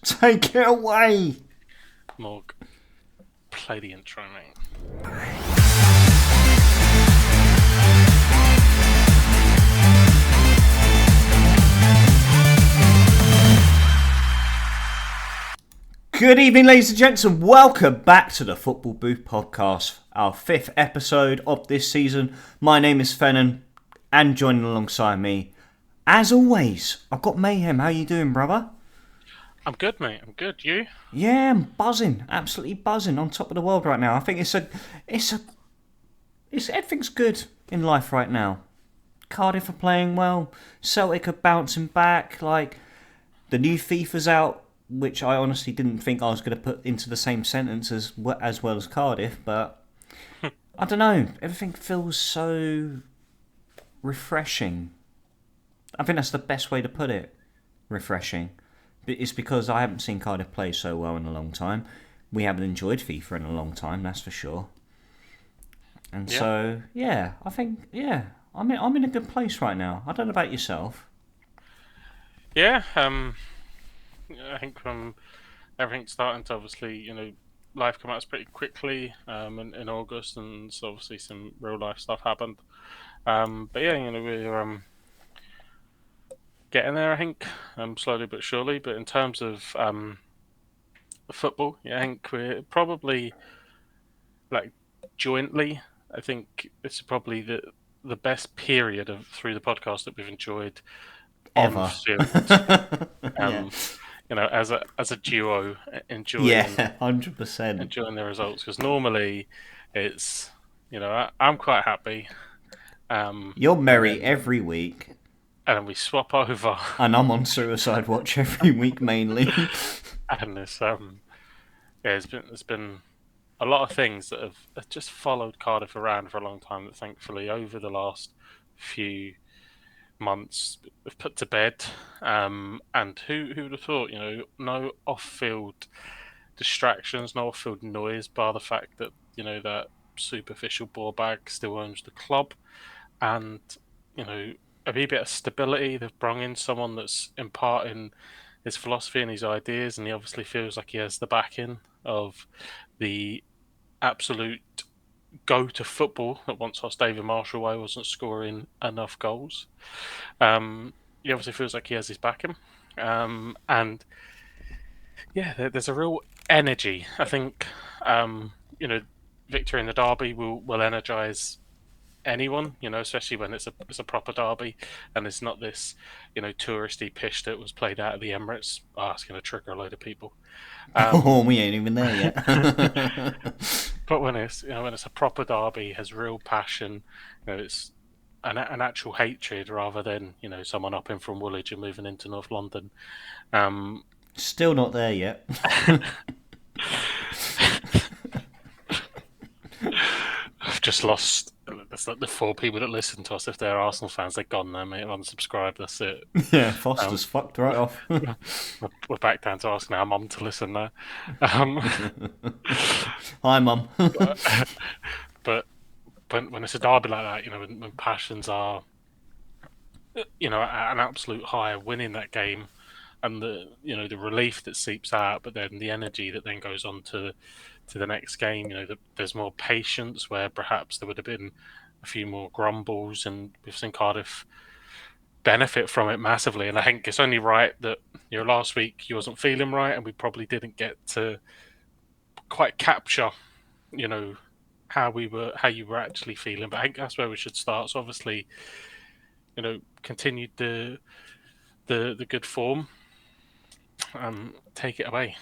Take it away! Morg, play the intro, mate. Good evening, ladies and gents, and welcome back to the Football Booth Podcast, our 5th episode of this season. My name is Fennan, and joining alongside me, as always, I've got Mayhem. How you doing, brother? I'm good, mate. I'm good. You? Yeah, I'm buzzing, absolutely buzzing, on top of the world right now. I think everything's good in life right now. Cardiff are playing well. Celtic are bouncing back. Like, the new FIFA's out, which I honestly didn't think I was going to put into the same sentence as well as Cardiff, but I don't know. Everything feels so refreshing. I think that's the best way to put it. Refreshing. It's because I haven't seen Cardiff play so well in a long time. We haven't enjoyed FIFA in a long time, that's for sure. And so, I think, I'm in a good place right now. I don't know about yourself. Yeah, I think from everything starting to obviously, life come at us pretty quickly in August, and so obviously some real life stuff happened. But yeah, we're getting there, I think, slowly but surely. But in terms of football, I think we're probably jointly. I think it's probably the best period through the podcast that we've enjoyed Ever. on field. Yeah. As a duo, enjoying 100%. enjoying the results, because normally it's I'm quite happy. You're merry every week. And then we swap over. And I'm on suicide watch every week mainly. And there's been a lot of things that have just followed Cardiff around for a long time that thankfully over the last few months we've put to bed. And who would have thought, no off-field distractions, no off-field noise, bar the fact that, that superficial ball bag still owns the club. And, a wee bit of stability. They've brought in someone that's imparting his philosophy and his ideas, and he obviously feels like he has the backing of the absolute go-to football that once lost David Marshall away wasn't scoring enough goals. He obviously feels like he has his backing. And yeah, there's a real energy. I think, victory in the derby will energise anyone, especially when it's a proper derby and it's not this, touristy pish that was played out of the Emirates. It's going to trigger a load of people. We ain't even there yet. But when it's a proper derby, has real passion, it's an actual hatred rather than someone up in from Woolwich and moving into North London. Still not there yet. I've just lost. That's like the 4 people that listen to us. If they're Arsenal fans, they're gone now, mate. I've unsubscribed. That's it. Yeah, Foster's fucked right off. We're back down to asking our mum to listen now. Hi, Mum. But when it's a derby like that, when passions are, at an absolute high, winning that game, and the relief that seeps out, but then the energy that then goes on to the next game, there's more patience where perhaps there would have been a few more grumbles, and we've seen Cardiff benefit from it massively. And I think it's only right that last week you wasn't feeling right, and we probably didn't get to quite capture how you were actually feeling. But I think that's where we should start. So obviously, continued the good form. Take it away.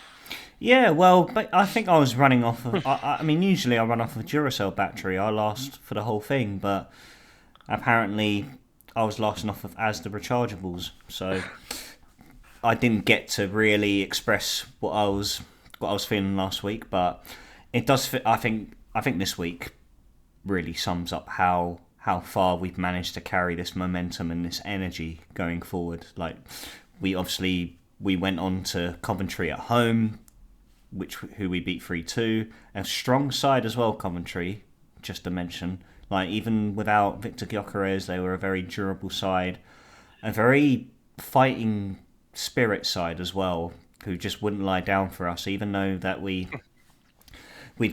Yeah, well, but I think I was running off of... I mean, usually I run off of Duracell battery. I last for the whole thing, but apparently I was lasting off of Asda rechargeables, so I didn't get to really express what I was feeling last week. But it does fit. I think this week really sums up how far we've managed to carry this momentum and this energy going forward. Like, we went on to Coventry at home, who we beat 3-2. A strong side as well, Coventry, just to mention. Like, even without Victor Gyökeres, they were a very durable side. A very fighting spirit side as well. who just wouldn't lie down for us, even though that we'd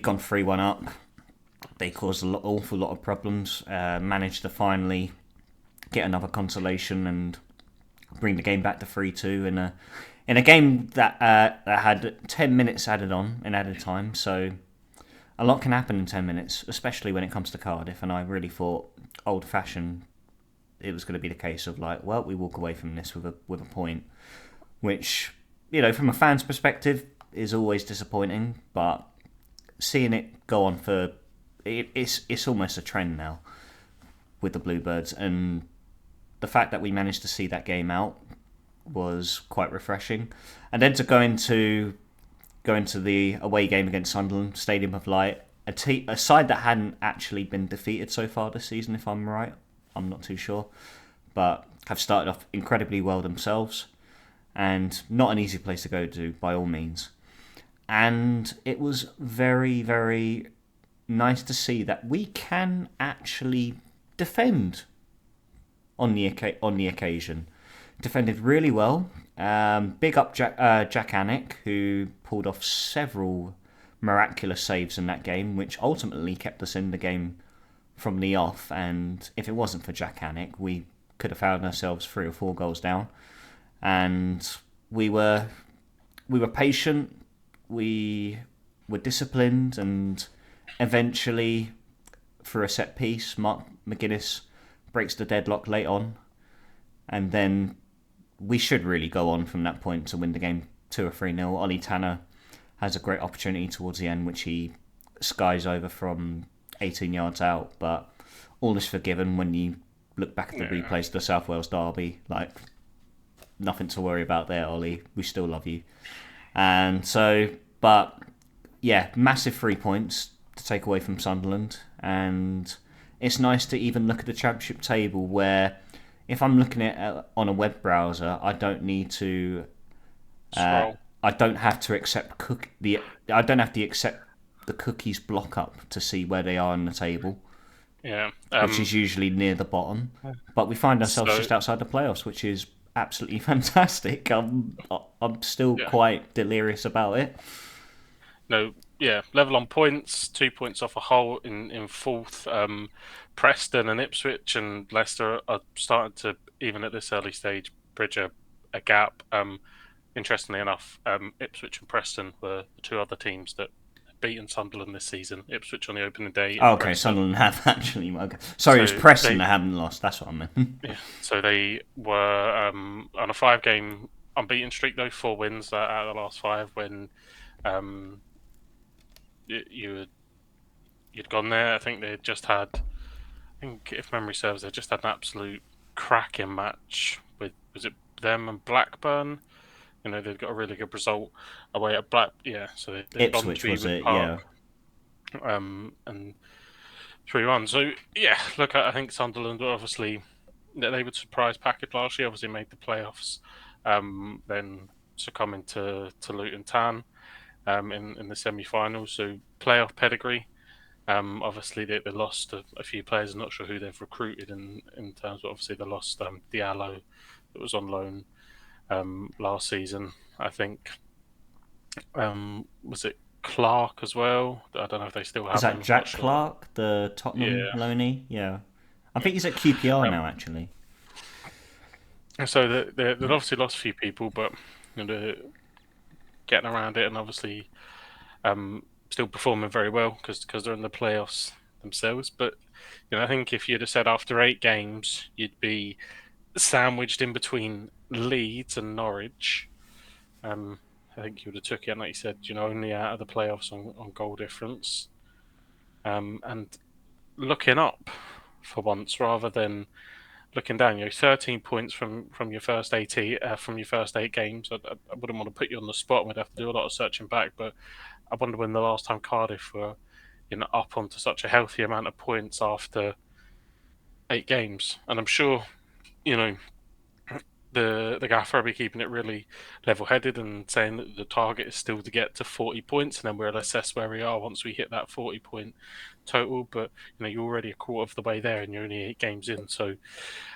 gone 3-1 up. They caused an awful lot of problems. Managed to finally get another consolation and bring the game back to 3-2 in a game that had 10 minutes added on in added time. So a lot can happen in 10 minutes, especially when it comes to Cardiff. And I really thought, old-fashioned, it was going to be the case of like, well, we walk away from this with a point, which, you know, from a fan's perspective, is always disappointing. But seeing it go on for it's almost a trend now with the Bluebirds, and the fact that we managed to see that game out was quite refreshing. And then to go into the away game against Sunderland, Stadium of Light, a side that hadn't actually been defeated so far this season, if I'm right. I'm not too sure, but have started off incredibly well themselves, and not an easy place to go to by all means. And it was very, very nice to see that we can actually defend on the occasion. Defended really well. Big up Jack Annick, who pulled off several miraculous saves in that game, which ultimately kept us in the game from the off. And if it wasn't for Jack Annick, we could have found ourselves 3 or 4 goals down. And we were patient. We were disciplined, and eventually, through a set piece, Mark McGuinness breaks the deadlock late on, and then we should really go on from that point to win the game 2 or 3-0. Ollie Tanner has a great opportunity towards the end, which he skies over from 18 yards out, but all is forgiven when you look back at the replays of the South Wales derby. Like, nothing to worry about there, Ollie. We still love you. And so, but yeah, massive 3 points to take away from Sunderland. And it's nice to even look at the Championship table, where if I'm looking at it on a web browser, I don't need to Scroll. I don't have to accept accept the cookies block up to see where they are on the table. Yeah, which is usually near the bottom. But we find ourselves just outside the playoffs, which is absolutely fantastic. I'm still quite delirious about it. No, yeah, level on points, 2 points off a hole in fourth. Preston and Ipswich and Leicester are starting to, even at this early stage, bridge a gap. Interestingly enough, Ipswich and Preston were the 2 other teams that beaten Sunderland this season. Ipswich on the opening day. Oh, okay, Preston. Sunderland have actually. Okay. Sorry, it's Preston that haven't lost. That's what I meant. Yeah, so they were on a 5-game unbeaten streak, though, 4 wins out of the last 5. When you'd gone there, I think they just had. I think, if memory serves, they just had an absolute cracking match with, was it them and Blackburn? You know, they've got a really good result away at so they Ipswich was it? Park, and 3-1. So yeah, look, I think Sunderland were obviously they would surprise package last year. Obviously made the playoffs, then succumbing to Luton Town in the semi-finals. So playoff pedigree. Obviously they lost a few players. I'm not sure who they've recruited in terms of, obviously they lost Diallo that was on loan last season. I think was it Clark as well? I don't know if they still have. Is that Jack Clark, the Tottenham loanee? Yeah, I think he's at QPR now actually. So they've obviously lost a few people, but you know, they're getting around it, and obviously still performing very well because they're in the playoffs themselves. But you know, I think if you'd have said after 8 games you'd be sandwiched in between Leeds and Norwich, I think you would have took it. And like you said, you know, only out of the playoffs on goal difference, and looking up for once rather than looking down. You know, 13 points from your first 8 games. I wouldn't want to put you on the spot. We'd have to do a lot of searching back, but I wonder when the last time Cardiff were, you know, up onto such a healthy amount of points after 8 games. And I'm sure, you know, the gaffer will be keeping it really level-headed and saying that the target is still to get to 40 points, and then we'll assess where we are once we hit that 40-point total. But you know, you're already a quarter of the way there, and you're only 8 games in. So,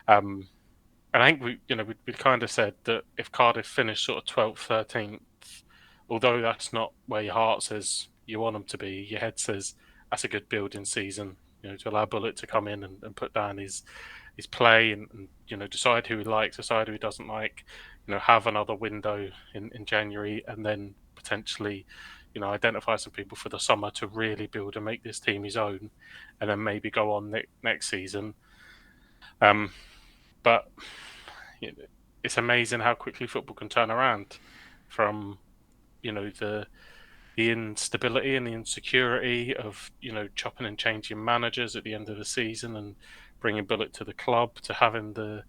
and I think we kind of said that if Cardiff finished sort of 12th, 13th, although that's not where your heart says you want them to be, your head says that's a good building season. To allow Bulut to come in and put down his play and decide who he likes, decide who he doesn't like. Have another window in January, and then potentially, identify some people for the summer to really build and make this team his own, and then maybe go on next season. But it's amazing how quickly football can turn around from the instability and the insecurity of chopping and changing managers at the end of the season and bringing Bulut to the club, to having the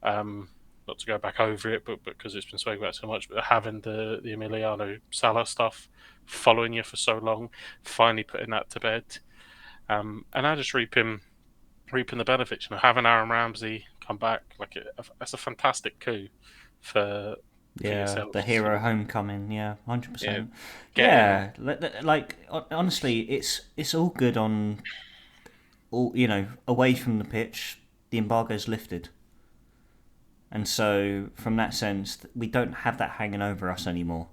not to go back over it, but because it's been spoken about so much, but having the Emiliano Sala stuff following you for so long, finally putting that to bed, and now just reaping the benefits. Having Aaron Ramsey come back, that's a fantastic coup for Yeah, yourselves. the hero homecoming. Yeah, 100%. Yeah, Like honestly, it's all good on all away from the pitch. The embargo's lifted, and so from that sense, we don't have that hanging over us anymore.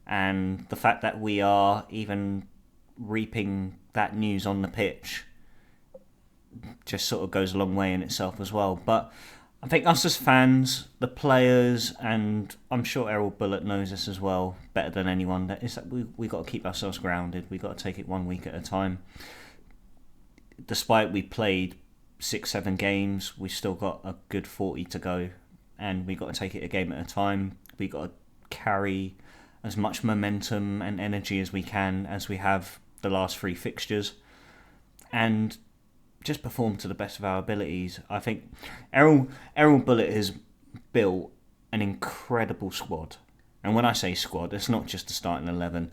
And the fact that we are even reaping that news on the pitch just sort of goes a long way in itself as well. But I think us as fans, the players, and I'm sure Erol Bulut knows this as well better than anyone, that is that we got to keep ourselves grounded. We got to take it 1 week at a time. Despite we played 6-7 games, we still got a good 40 to go, and we got to take it a game at a time. We got to carry as much momentum and energy as we can, as we have the last 3 fixtures, and just perform to the best of our abilities. I think Erol Bulut has built an incredible squad. And when I say squad, it's not just the starting 11.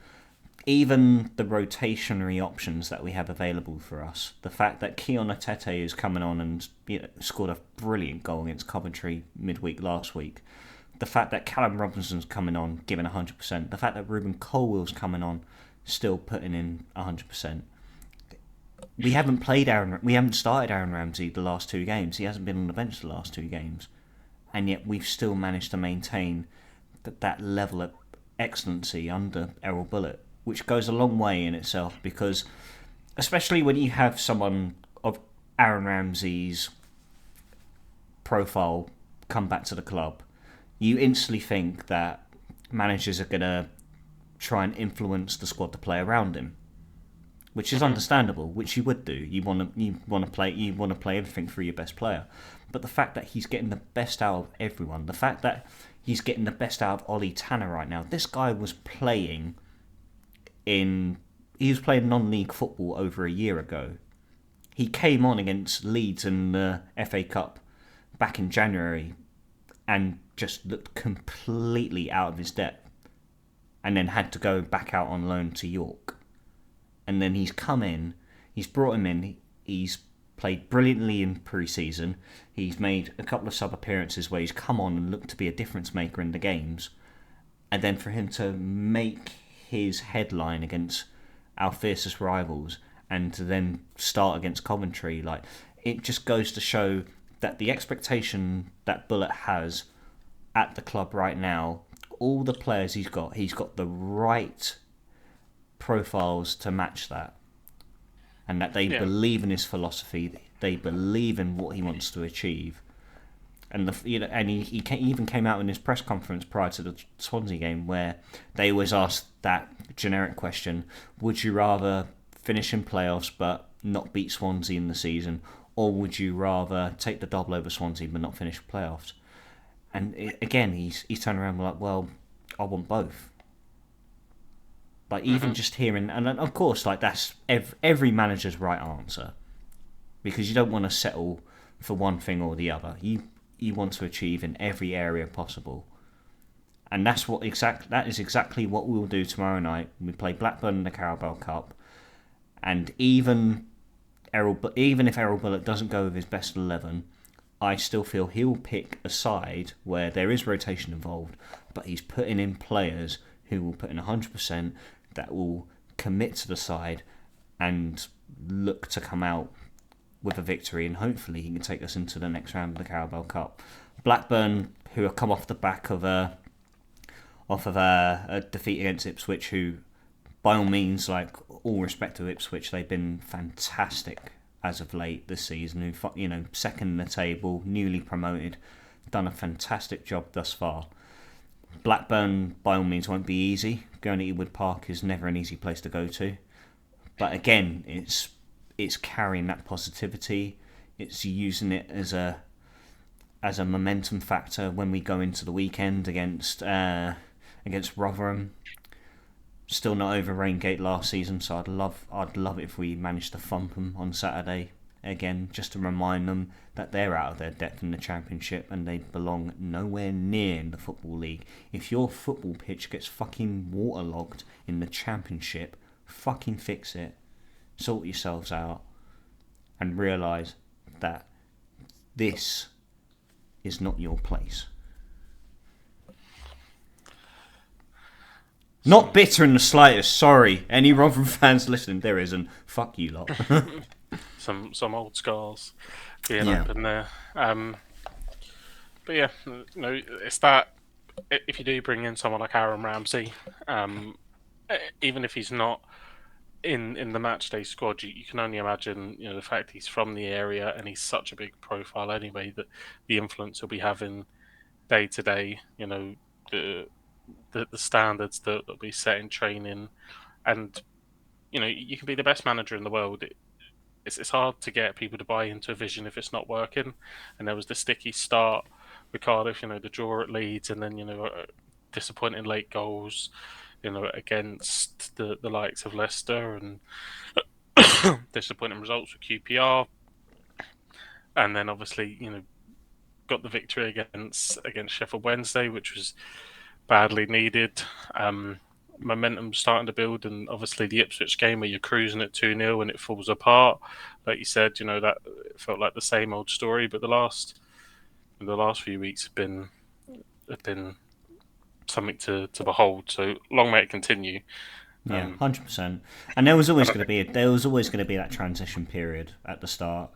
Even the rotationary options that we have available for us. The fact that Keon Atete is coming on and scored a brilliant goal against Coventry midweek last week. The fact that Callum Robinson's coming on, giving 100%. The fact that Ruben Colwell's coming on, still putting in 100%. We haven't started Aaron Ramsey the last 2 games. He hasn't been on the bench the last 2 games, and yet we've still managed to maintain that level of excellency under Erol Bulut, which goes a long way in itself. Because especially when you have someone of Aaron Ramsey's profile come back to the club, you instantly think that managers are going to try and influence the squad to play around him, which is understandable, which you would do. You want to play everything through your best player. But the fact that he's getting the best out of everyone, the fact that he's getting the best out of Ollie Tanner right now. This guy was playing non-league football over a year ago. He came on against Leeds in the FA Cup back in January and just looked completely out of his depth, and then had to go back out on loan to York. And then he's come in, he's brought him in, he's played brilliantly in pre-season, he's made a couple of sub-appearances where he's come on and looked to be a difference maker in the games, and then for him to make his headline against our fiercest rivals and to then start against Coventry, it just goes to show that the expectation that Bulut has at the club right now, all the players he's got the right profiles to match that, and that they believe in his philosophy, they believe in what he wants to achieve, and he even came out in his press conference prior to the Swansea game where they always asked that generic question: would you rather finish in playoffs but not beat Swansea in the season, or would you rather take the double over Swansea but not finish playoffs? And again, he's turned around and like, well, I want both. Even just hearing, and of course, that's every manager's right answer, because you don't want to settle for one thing or the other. You want to achieve in every area possible, and that is exactly what we will do tomorrow night. We play Blackburn in the Carabao Cup, and even if Erol Bulut doesn't go with his best 11, I still feel he'll pick a side where there is rotation involved, but he's putting in players who will put in 100%, that will commit to the side and look to come out with a victory, and hopefully he can take us into the next round of the Carabao Cup. Blackburn, who have come off the back of off of a defeat against Ipswich, who, by all means, like all respect to Ipswich, they've been fantastic as of late this season. Who, second in the table, newly promoted, done a fantastic job thus far. Blackburn, by all means, won't be easy. Going to Ewood Park is never an easy place to go to. But again, it's carrying that positivity. It's using it as a momentum factor when we go into the weekend against Rotherham. Still not over Raingate last season, so I'd love it if we managed to thump them on Saturday again, just to remind them that they're out of their depth in the Championship and they belong nowhere near in the Football League. If your football pitch gets fucking waterlogged in the Championship, fucking fix it. Sort yourselves out and realise that this is not your place. Not bitter in the slightest, sorry. Any Rotherham fans listening, there isn't. Fuck you lot. some old scars being up in there. But yeah, it's that if you do bring in someone like Aaron Ramsey, even if he's not in the matchday squad, you can only imagine, the fact he's from the area and he's such a big profile anyway, that the influence he'll be having day to day, the standards that we set in training, and you can be the best manager in the world. It's hard to get people to buy into a vision if it's not working. And there was the sticky start with Cardiff, the draw at Leeds, and then disappointing late goals, against the likes of Leicester, and disappointing results with QPR, and then obviously got the victory against Sheffield Wednesday, which was badly needed. Momentum starting to build, and obviously the Ipswich game where you're cruising at 2-0 and it falls apart. Like you said, that it felt like the same old story. But the last few weeks have been something to behold. So long may it continue. Yeah, 100%. And there was always going to be that transition period at the start.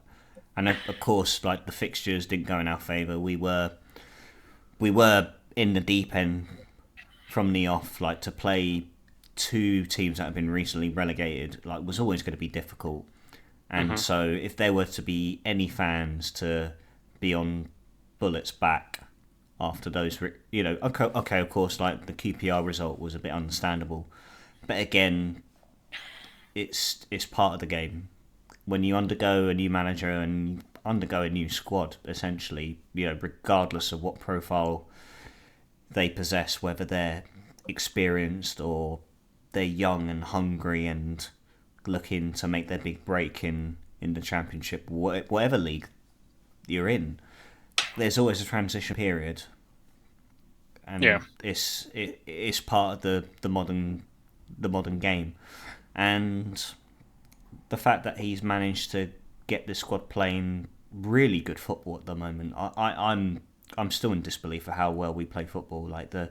And of course, like, the fixtures didn't go in our favour. We were in the deep end from the off. Like, to play two teams that have been recently relegated, like, was always going to be difficult. And so if there were to be any fans to be on Bulut's back after those, okay, of course, like, the QPR result was a bit understandable. But again, it's part of the game. When you undergo a new manager and you undergo a new squad, essentially, regardless of what profile they possess, whether they're experienced or they're young and hungry and looking to make their big break in the Championship, whatever league you're in, there's always a transition period. And it's part of the modern game. And the fact that he's managed to get this squad playing really good football at the moment, I'm still in disbelief for how well we play football. Like, the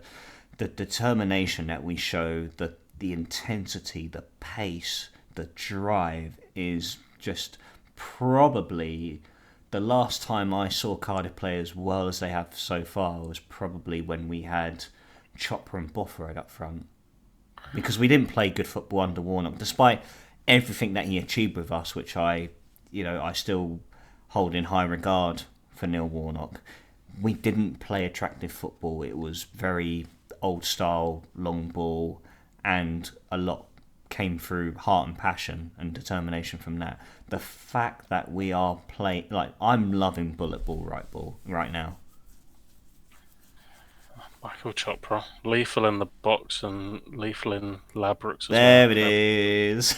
determination that we show, the intensity, the pace, the drive is just probably the last time I saw Cardiff play as well as they have so far was probably when we had Chopra and Bothroyd up front. Because we didn't play good football under Warnock, despite everything that he achieved with us, which I still hold in high regard for Neil Warnock. We didn't play attractive football. It was very old style, long ball, and a lot came through heart and passion and determination from that. The fact that we are playing, like, I'm loving bullet ball right now. Michael Chopra, lethal in the box and lethal in Labrooks. There it is.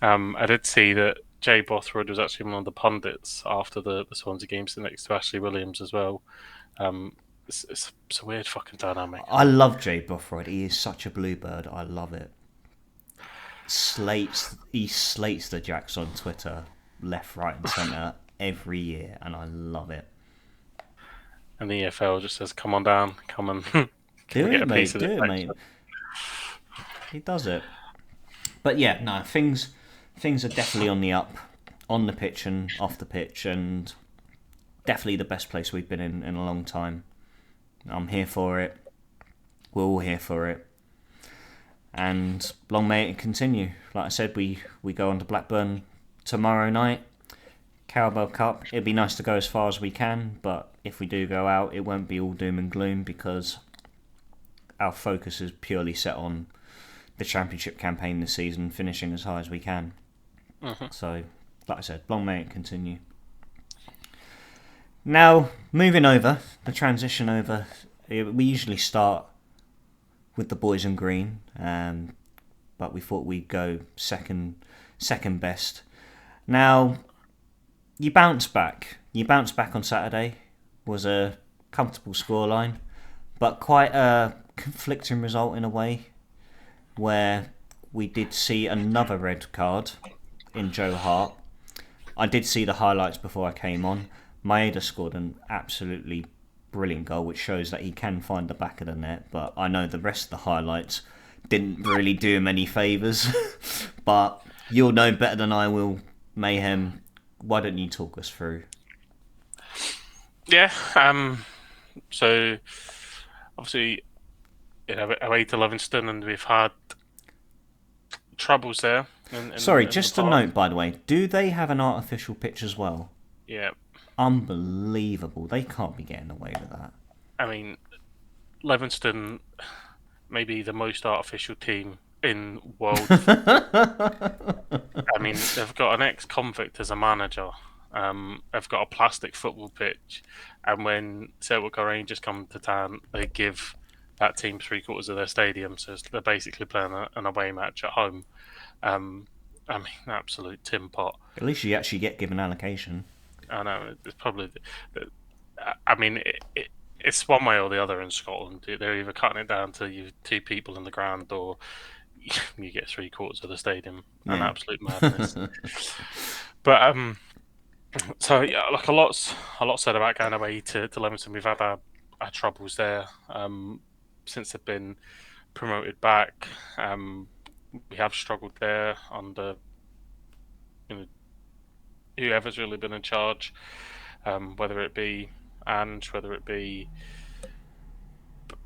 I did see that Jay Bothroyd was actually one of the pundits after the Swansea game, sitting next to Ashley Williams as well. It's a weird fucking dynamic. I love Jay Bothroyd. He is such a bluebird. I love it. He slates the Jacks on Twitter, left, right, and centre every year, and I love it. And the EFL just says, "Come on down, come and do it, mate. He does it. But yeah, no, things are definitely on the up, on the pitch and off the pitch, and definitely the best place we've been in a long time. I'm here for it. We're all here for it. And long may it continue. Like I said, we go on to Blackburn tomorrow night. Carabao Cup. It'd be nice to go as far as we can, but if we do go out, it won't be all doom and gloom because our focus is purely set on the Championship campaign this season, finishing as high as we can. So, like I said, long may it continue. Now, moving over, the transition over, we usually start with the boys in green, but we thought we'd go second best. Now, you bounce back. You bounce back on Saturday. Was a comfortable scoreline, but quite a conflicting result in a way, where we did see another red card in Joe Hart. I did see the highlights before I came on. Maeda scored an absolutely brilliant goal, which shows that he can find the back of the net, but I know the rest of the highlights didn't really do him any favours. But you'll know better than I will, Mayhem. Why don't you talk us through? Yeah, so obviously, away to Livingston, and we've had troubles there. Sorry, just a note, by the way. Do they have an artificial pitch as well? Yeah. Unbelievable. They can't be getting away with that. I mean, Livingston may be the most artificial team in world. I mean, they've got an ex-convict as a manager. They've got a plastic football pitch, and when Celtic or Rangers come to town, they give that team 3/4 of their stadium, so they're basically playing an away match at home. I mean, absolute tin pot. At least you actually get given allocation. I know, it's probably... I mean, it's one way or the other in Scotland. They're either cutting it down to you 2 people in the ground, or you get 3/4 of the stadium. An absolute madness. But so yeah, like a lot said about going away to Livingston. We've had our troubles there since they've been promoted back. We have struggled there under whoever's really been in charge, whether it be Ange, whether it be,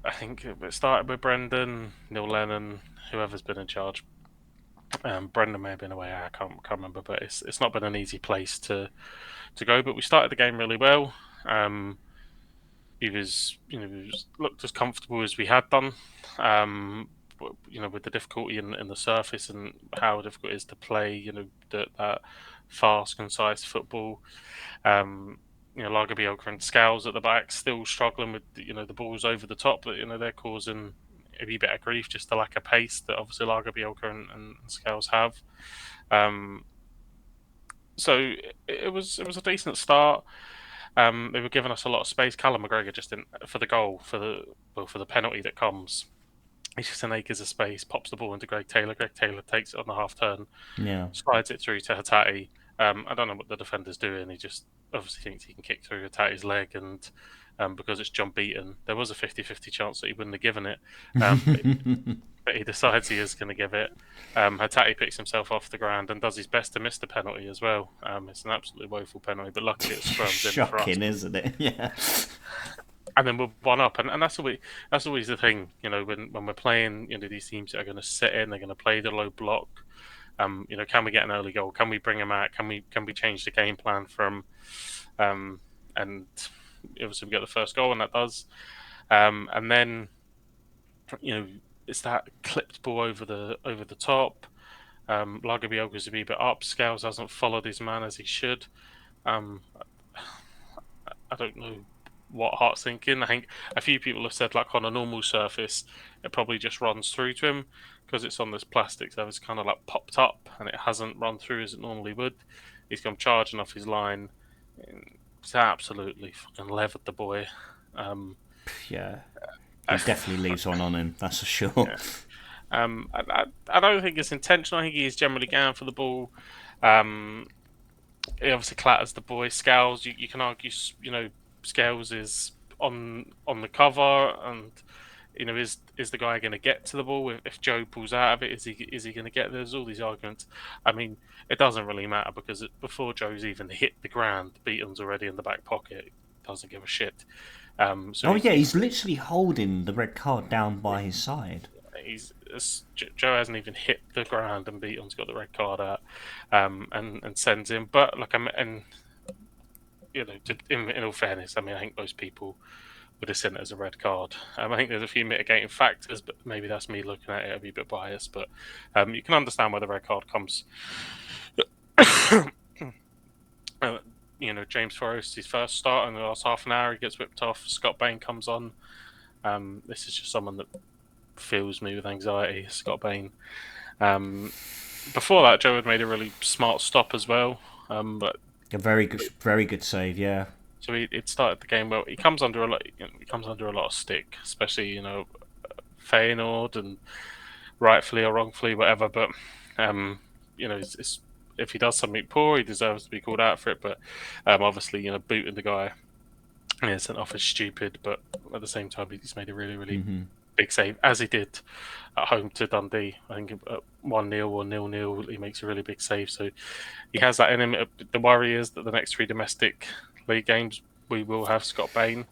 I think it started with Brendan, Neil Lennon, whoever's been in charge. Brendan may have been away, I can't remember, but it's not been an easy place to go. But we started the game really well. He was looked as comfortable as we had done. With the difficulty in the surface and how difficult it is to play, that fast, concise football. Lagerbielke and Scales at the back still struggling with the balls over the top, but they're causing a wee bit of grief, just the lack of pace that obviously Lagerbielke and Scales have. So it was a decent start. They were giving us a lot of space. Callum McGregor just didn't for the goal for the penalty that comes. He's just an acres of space, pops the ball into Greg Taylor. Greg Taylor takes it on the half turn, slides it through to Hattati. I don't know what the defender's doing. He just obviously thinks he can kick through Hattati's leg, and because it's John Beaton, there was a 50-50 chance that he wouldn't have given it. But he decides he is going to give it. Hattati picks himself off the ground and does his best to miss the penalty as well. It's an absolutely woeful penalty, but luckily it scrums in for us. Shocking, isn't it? Yeah. And then we're 1-up, and that's always the thing, when we're playing, these teams that are going to sit in, they're going to play the low block. Can we get an early goal? Can we bring them out? Can we change the game plan from? And obviously we get the first goal, and that does. And then, it's that clipped ball over the top. Lagerbielke's a wee bit up. Scales hasn't followed his man as he should. I don't know what Hart's thinking. I think a few people have said, like, on a normal surface, it probably just runs through to him because it's on this plastic, so it's kind of like popped up and it hasn't run through as it normally would. He's come charging off his line. He's absolutely fucking levered the boy. Yeah, he definitely leaves one on him, that's for sure. Yeah. I don't think it's intentional. I think he's generally going for the ball. He obviously clatters the boy. Scales, you can argue, Scales is on the cover, and is the guy going to get to the ball if Joe pulls out of it? Is he going to get? There's all these arguments. I mean, it doesn't really matter because before Joe's even hit the ground, Beaton's already in the back pocket. Doesn't give a shit. So Oh yeah, he's literally holding the red card down by his side. Joe hasn't even hit the ground and Beaton's got the red card out, and sends him. But like and in all fairness, I mean, I think most people would have seen it as a red card. I think there's a few mitigating factors, but maybe that's me looking at it a wee bit biased. But you can understand where the red card comes. uh, James Forrest, his first start in the last half an hour, he gets whipped off. Scott Bain comes on. This is just someone that fills me with anxiety, Scott Bain. Before that, Joe had made a really smart stop as well. But A very good save. Yeah. so it started the game well. He comes under a lot. He comes under a lot of stick, especially Feyenoord, and rightfully or wrongfully, whatever. But if he does something poor, he deserves to be called out for it. But obviously, booting the guy sent off is stupid. But at the same time, he's made a really, really big save, as he did at home to Dundee. I think at 1-0 or 0-0, he makes a really big save. So he has that in him. The worry is that the next 3 domestic league games, we will have Scott Bain.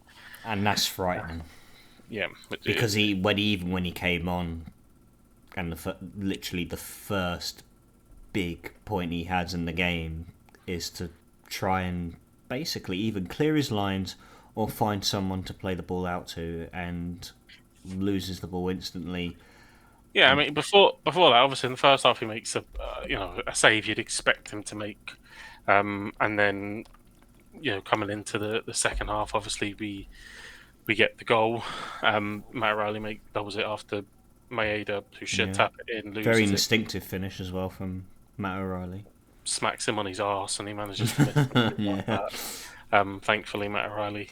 And that's frightening. Yeah. Because when he came on, and literally the first big point he has in the game is to try and basically even clear his lines or find someone to play the ball out to, and loses the ball instantly. Yeah, I mean, before that, obviously in the first half he makes a save you'd expect him to make, and then coming into the second half, obviously we get the goal. Matt Riley doubles it after Maeda, who should tap it in, loses Very it, instinctive finish as well from Matt O'Reilly. smacks him on his arse, and he manages to miss. Yeah. Thankfully, Matt O'Reilly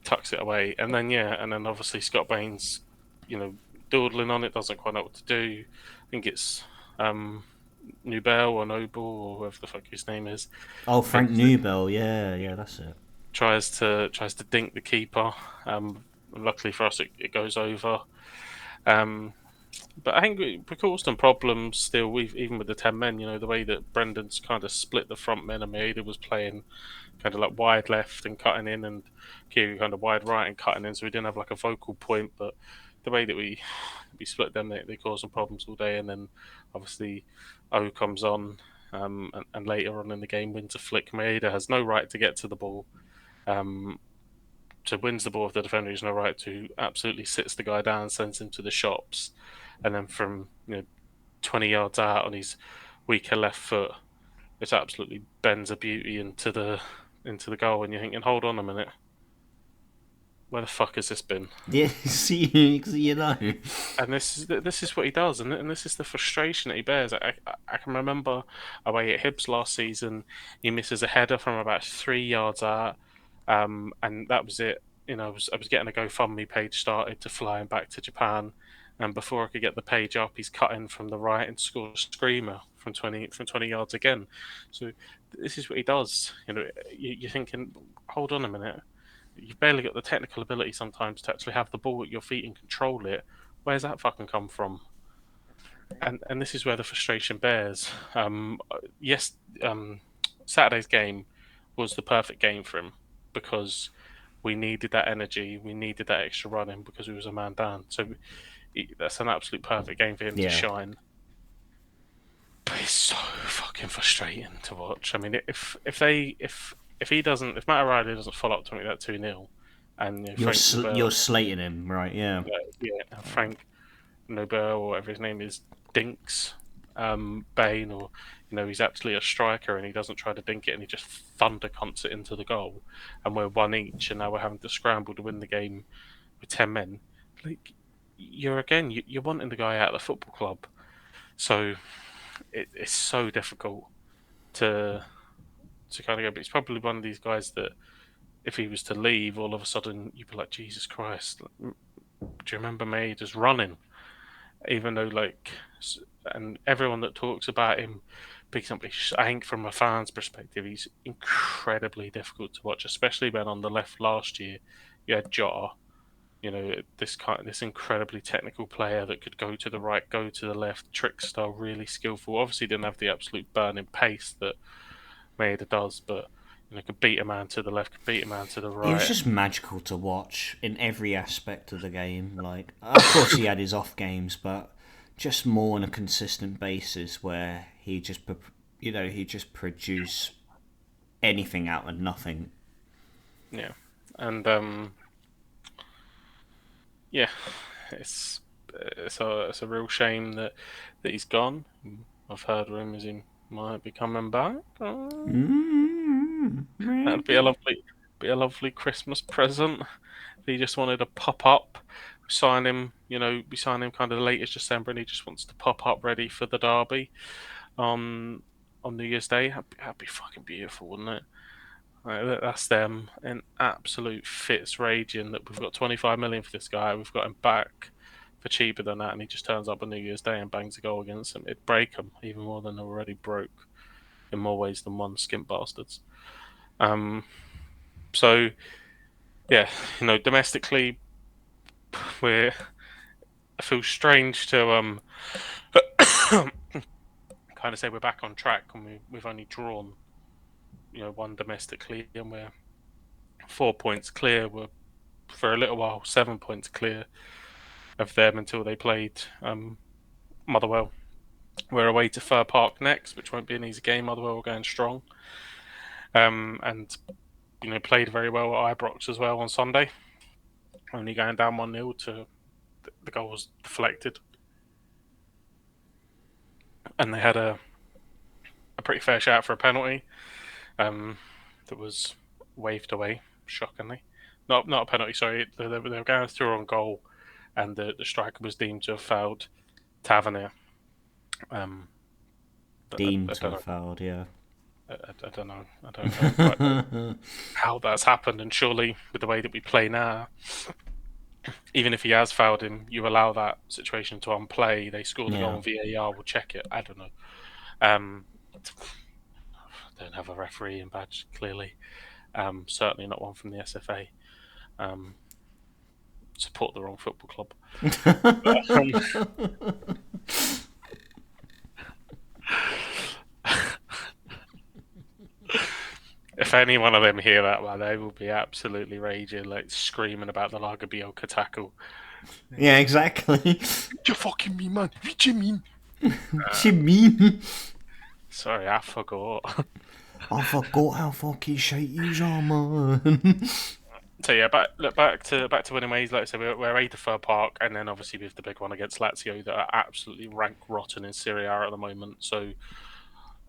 tucks it away, and then obviously Scott Bain's dawdling on it, doesn't quite know what to do. I think it's Nubel or Noble or whoever the fuck his name is. Oh, Frank Nubel, yeah, that's it. Tries to dink the keeper. Luckily for us, it goes over. But I think we caused some problems still, even with the 10 men. The way that Brendan's kind of split the front men, and Maeda was playing kind of like wide left and cutting in, and Kiri kind of wide right and cutting in, so we didn't have like a focal point. But the way that we split them, they caused some problems all day. And then obviously O comes on, and later on in the game wins a flick. Maeda has no right to get to the ball. So wins the ball if the defender has no right to, absolutely sits the guy down, sends him to the shops, and then from 20 yards out on his weaker left foot, it absolutely bends a beauty into the goal, and you're thinking, hold on a minute, where the fuck has this been? Yeah, see, And this is what he does, and this is the frustration that he bears. I can remember away at Hibs last season, he misses a header from about 3 yards out, and that was it. I was getting a GoFundMe page started to fly him back to Japan, and before I could get the page up, he's cut in from the right and scored a screamer from 20 yards again. So this is what he does. You're thinking, hold on a minute. You've barely got the technical ability sometimes to actually have the ball at your feet and control it. Where's that fucking come from? And this is where the frustration bears. Yes, Saturday's game was the perfect game for him because we needed that energy, we needed that extra running because we was a man down. So that's an absolute perfect game for him to shine. But it's so fucking frustrating to watch. I mean, if Matt O'Reilly doesn't follow up to make that 2-0, and you're slating him, right? Yeah. Frank Nobel or whatever his name is dinks Bain, or he's actually a striker and he doesn't try to dink it and he just thunder cunts it into the goal, and we're one each, and now we're having to scramble to win the game with 10 men. Like, you're wanting the guy out of the football club, so it's so difficult to kind of go. But he's probably one of these guys that if he was to leave, all of a sudden you'd be like, Jesus Christ, do you remember me just running? Even though, and everyone that talks about him picks up, I think from a fan's perspective, he's incredibly difficult to watch, especially when on the left last year you had Jota, this incredibly technical player that could go to the right, go to the left, trickster, really skillful. Obviously, didn't have the absolute burning pace that Maeda does, but could beat a man to the left, could beat a man to the He was right. just magical to watch in every aspect of the game. Like, of course, he had his off games, but just more on a consistent basis where he just, he just produced anything out of nothing. Yeah, and yeah, it's it's a real shame that he's gone. I've heard rumours he might be coming back. That'd be a lovely Christmas present. If he just wanted to pop up, sign him. We sign him kind of late as December, and he just wants to pop up ready for the derby on New Year's Day. That'd be fucking beautiful, wouldn't it? That's them in absolute fits raging that we've got 25 million for this guy. We've got him back for cheaper than that, and he just turns up on New Year's Day and bangs a goal against them. It'd break them even more than they're already broke in more ways than one, skimp bastards. So yeah, domestically, I feel strange to kind of say we're back on track, and we've only drawn one domestically, and we're 4 points clear. We're for a little while 7 points clear of them until they played Motherwell. We're away to Fir Park next, which won't be an easy game. Motherwell are going strong, and played very well at Ibrox as well on Sunday. Only going down 1-0 to the goal was deflected, and they had a pretty fair shout for a penalty that was waved away shockingly. Not a penalty, sorry. They were going through on goal, and the striker was deemed to have fouled Tavernier. Deemed I to don't have know. fouled, yeah. I don't know. I don't know quite how that's happened, and surely with the way that we play now, even if he has fouled him, you allow that situation to unplay. They score the goal, and VAR will check it. I don't know. Don't have a refereeing badge, clearly. Certainly not one from the SFA. Support the wrong football club. If any one of them hear that, well, they will be absolutely raging, like screaming about the Lagerbioka tackle. Yeah, exactly. You fucking mean, man? What you mean? What you mean? Sorry, I forgot. I forgot how fucking shite you are, man. So yeah, back to winning ways. Like I said, we're away to Fir Park, and then obviously we have the big one against Lazio that are absolutely rank rotten in Serie A at the moment. So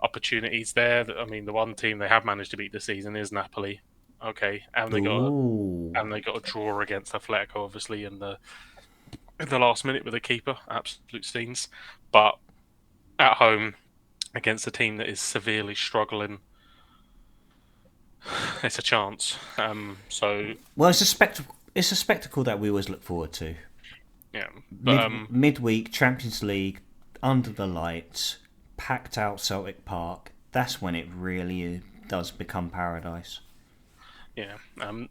opportunities there. I mean, the one team they have managed to beat this season is Napoli. Okay, and they got a draw against Atletico, obviously, in the last minute with a keeper. Absolute scenes, but at home against a team that is severely struggling, it's a chance. Well, it's a spectacle. It's a spectacle that we always look forward to. Yeah, but Midweek Champions League under the lights, packed out Celtic Park. That's when it really does become paradise. Yeah,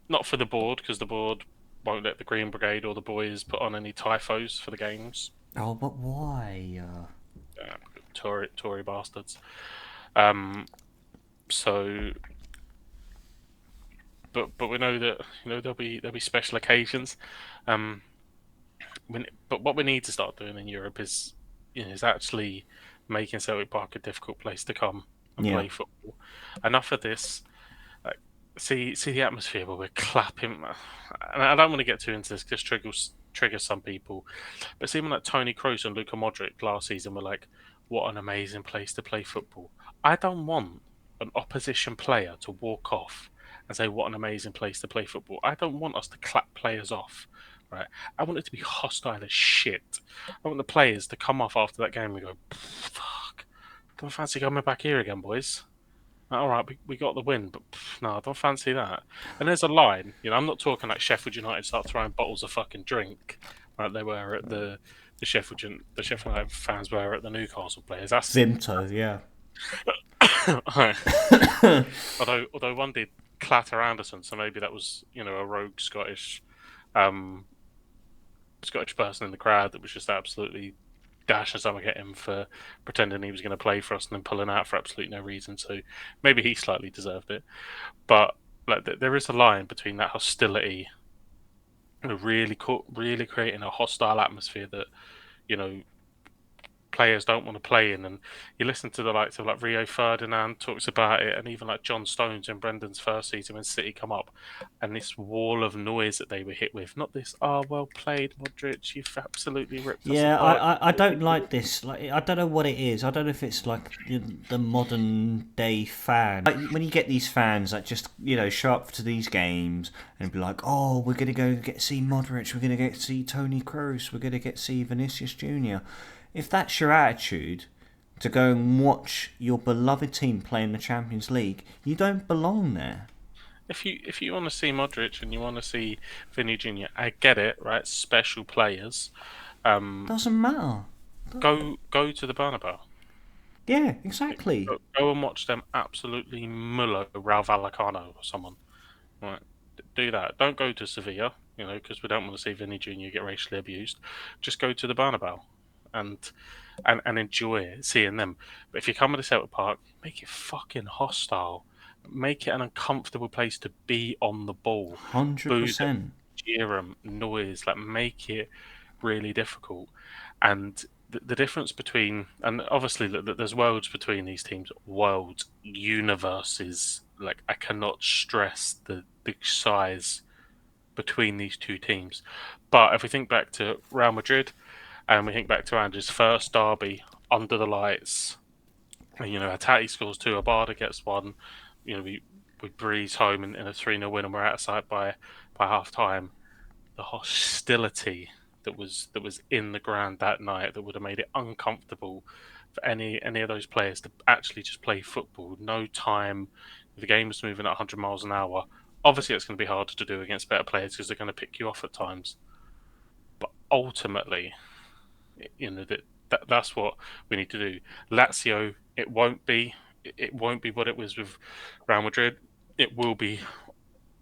not for the board, because the board won't let the Green Brigade or the boys put on any typhos for the games. Oh, but why? Tory bastards. So, but we know that there'll be special occasions. But what we need to start doing in Europe is actually making Celtic Park a difficult place to come and play football. Enough of this. Like, see the atmosphere where we're clapping. And I don't want to get too into this because triggers some people. But see when like Toni Kroos and Luka Modric last season were like, "What an amazing place to play football." I don't want an opposition player to walk off and say, "What an amazing place to play football." I don't want us to clap players off. Right. I want it to be hostile as shit. I want the players to come off after that game and go, "Fuck, don't fancy coming back here again, boys." All right, we got the win, but no, I don't fancy that. And there's a line, I'm not talking like Sheffield United start throwing bottles of fucking drink, like they were at the Sheffield United fans were at the Newcastle players. That's Zinto, yeah. although one did clatter Anderson, so maybe that was a rogue Scottish person in the crowd that was just absolutely dashing something at him for pretending he was going to play for us and then pulling out for absolutely no reason. So maybe he slightly deserved it. But like, there is a line between that hostility, really creating a hostile atmosphere that you know players don't want to play in. And you listen to the likes of like Rio Ferdinand talks about it, and even like John Stones in Brendan's first season when City come up, and this wall of noise that they were hit with. Not this, well played, Modric, you've absolutely ripped us Yeah, apart. I don't like this. Like, I don't know what it is. I don't know if it's like the modern day fan. Like when you get these fans that just show up to these games and be like, "Oh, we're gonna go get see Modric. We're gonna get see Toni Kroos. We're gonna get see Vinicius Junior." If that's your attitude to go and watch your beloved team play in the Champions League, you don't belong there. If you want to see Modric and you want to see Vinny Junior, I get it, right? Special players, Doesn't matter. go to the Bernabeu. Yeah, exactly. Go and watch them absolutely muller Raul Vallecano or someone. Right, do that. Don't go to Sevilla, because we don't want to see Vinny Junior get racially abused. Just go to the Bernabeu and and enjoy seeing them. But if you come to Celtic Park, make it fucking hostile. Make it an uncomfortable place to be on the ball. Hundred Boo them, percent. cheer them, noise. Like make it really difficult. And the difference between, and obviously there's worlds between these teams, worlds, universes. Like I cannot stress the size between these two teams. But if we think back to Real Madrid and we think back to Ange's first derby under the lights, and, Atati scores two, Abada gets one, we breeze home in a 3-0 win and we're out of sight by half time. The hostility that was in the ground that night that would have made it uncomfortable for any of those players to actually just play football. No time. The game is moving at 100 miles an hour. Obviously, it's going to be harder to do against better players because they're going to pick you off at times. But ultimately, that's what we need to do. Lazio, it won't be what it was with Real Madrid. It will be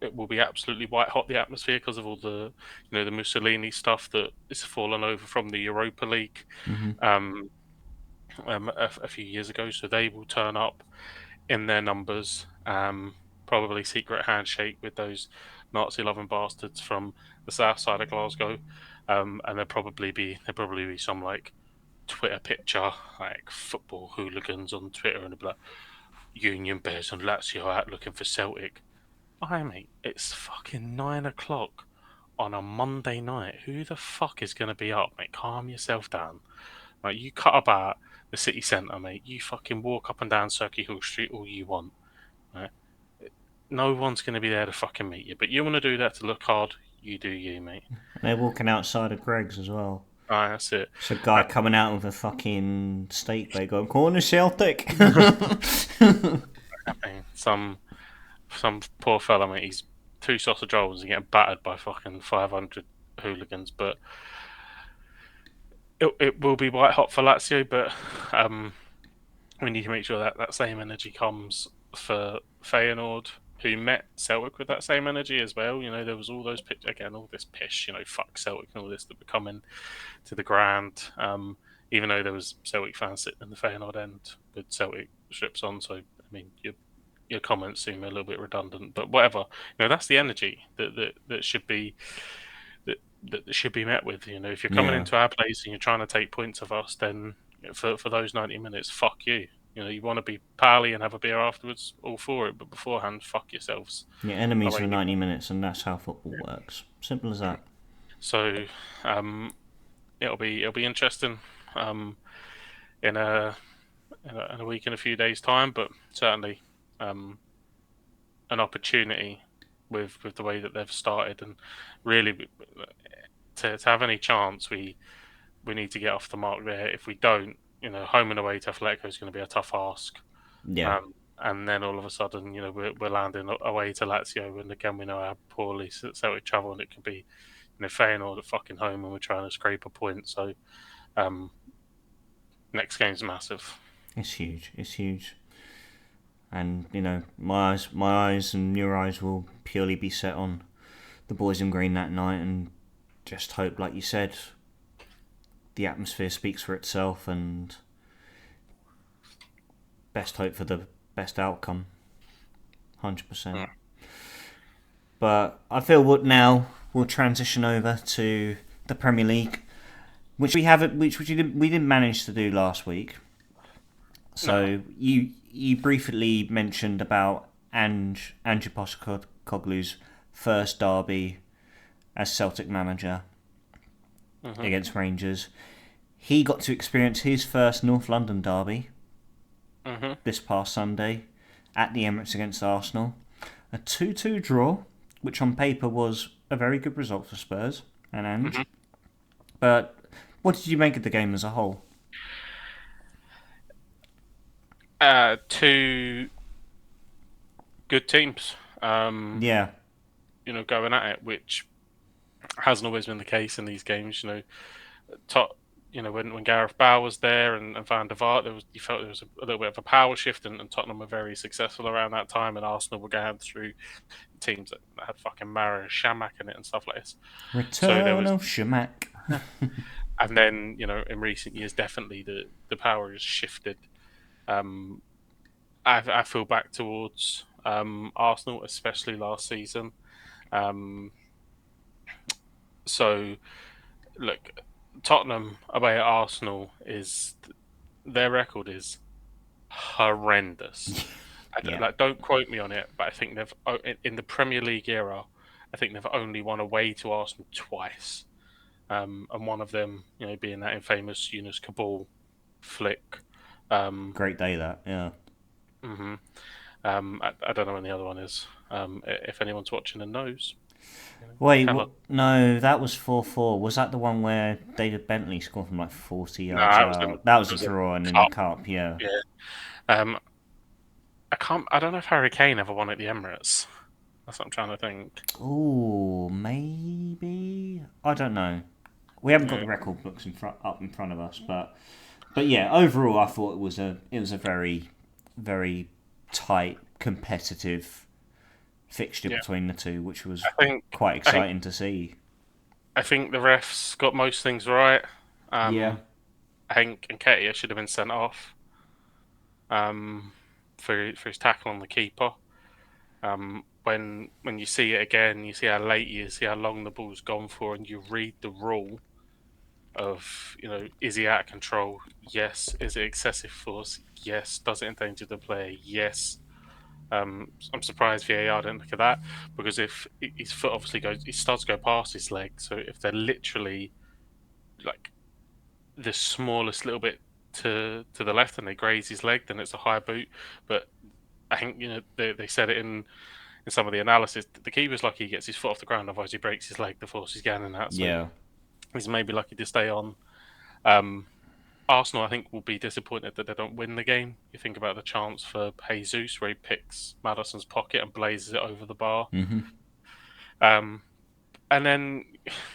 absolutely white hot, the atmosphere, because of all the the Mussolini stuff that is fallen over from the Europa League Mm-hmm. a few years ago. So they will turn up in their numbers, probably secret handshake with those Nazi-loving bastards from the south side of Glasgow, and there'll probably be some like Twitter picture, like football hooligans on Twitter, and they'll be like Union Bears and Lazio out looking for Celtic. Hi, mate. It's fucking 9 o'clock on a Monday night. Who the fuck is going to be up, mate? Calm yourself down. Like, you cut about the city centre, mate. You fucking walk up and down Circuit Hill Street all you want. Right? No one's going to be there to fucking meet you. But you want to do that to look hard, you do you, mate. They're walking outside of Greg's as well. Alright, that's it. It's a guy coming out with a fucking steak bag going, corner Celtic. I mean, some poor fella, mate. He's two sausage rolls and getting battered by fucking 500 hooligans. But it will be white hot for Lazio. But we need to make sure that same energy comes for Feyenoord, who met Celtic with that same energy as well. There was all those all this pish, fuck Celtic and all this that were coming to the ground. Even though there was Celtic fans sitting in the Feyenoord end with Celtic strips on. So I mean, your comments seem a little bit redundant, but whatever. That's the energy that should be that should be met with. If you're coming into our place and you're trying to take points of us, then for those 90 minutes, fuck you. You want to be pally and have a beer afterwards, all for it. But beforehand, fuck yourselves. Your enemies for 90 minutes, and that's how football works. Simple as that. So, it'll be interesting in a week and a few days' time, but certainly an opportunity with the way that they've started, and really to have any chance, we need to get off the mark there. If we don't, home and away to Atletico is going to be a tough ask. Yeah. And then all of a sudden, we're landing away to Lazio, and again we know how poorly Celtic travel, and it can be Feyenoord at fucking home, and we're trying to scrape a point. So next game's massive. It's huge. And my eyes and your eyes will purely be set on the boys in green that night, and just hope, like you said, the atmosphere speaks for itself, and best hope for the best outcome, 100%. Mm. But I feel what now we'll transition over to the Premier League, which we didn't manage to do last week. So No. you briefly mentioned about Ange Postecoglu's first derby as Celtic manager against Rangers. He got to experience his first North London derby this past Sunday at the Emirates against Arsenal. A 2-2 draw, which on paper was a very good result for Spurs and Ange. But what did you make of the game as a whole? Two good teams, Yeah, going at it, which hasn't always been the case in these games. Top, when Gareth Bale was there and Van der Vaart, you felt there was a little bit of a power shift, and Tottenham were very successful around that time, and Arsenal were going through teams that had fucking Mara and Shamak in it and stuff like this. So there return was, of Shamak. and then in recent years, definitely the power has shifted. I feel back towards Arsenal, especially last season. So look, Tottenham away at Arsenal their record is horrendous. Yeah. Don't quote me on it, but I think they've in the Premier League era, I think they've only won away to Arsenal twice, and one of them, being that infamous Yunus Kabul flick. Great day that, yeah. hmm I don't know when the other one is. If anyone's watching and knows, Wait, tell us. no, that was 4-4. Was that the one where David Bentley scored from like 40 No, yards out? That was it a was in draw and in the cup. cup, yeah. Yeah. Um, I don't know if Harry Kane ever won at the Emirates. That's what I'm trying to think. Ooh, maybe? I don't know. We haven't got Yeah. the record books up in front of us, but yeah, overall I thought it was a very very tight, competitive fixture Yeah. between the two, which was I think quite I think exciting to see. I think the refs got most things right. Yeah. I think Nketiah should have been sent off for his tackle on the keeper. When you see it again, you see how late he is, see how long the ball's gone for, and you read the rule of, is he out of control? Yes. Is it excessive force? Yes. Does it endanger the player? Yes. I'm surprised VAR didn't look at that, because if his foot obviously he starts to go past his leg. So if they're literally like the smallest little bit to the left and they graze his leg, then it's a high boot. But I think they said it in some of the analysis. The keeper's lucky he gets his foot off the ground, otherwise he breaks his leg. The force he's getting that, so Yeah. he's maybe lucky to stay on. Um, Arsenal, I think, will be disappointed that they don't win the game. You think about the chance for Jesus, where he picks Maddison's pocket and blazes it over the bar. Um, and then,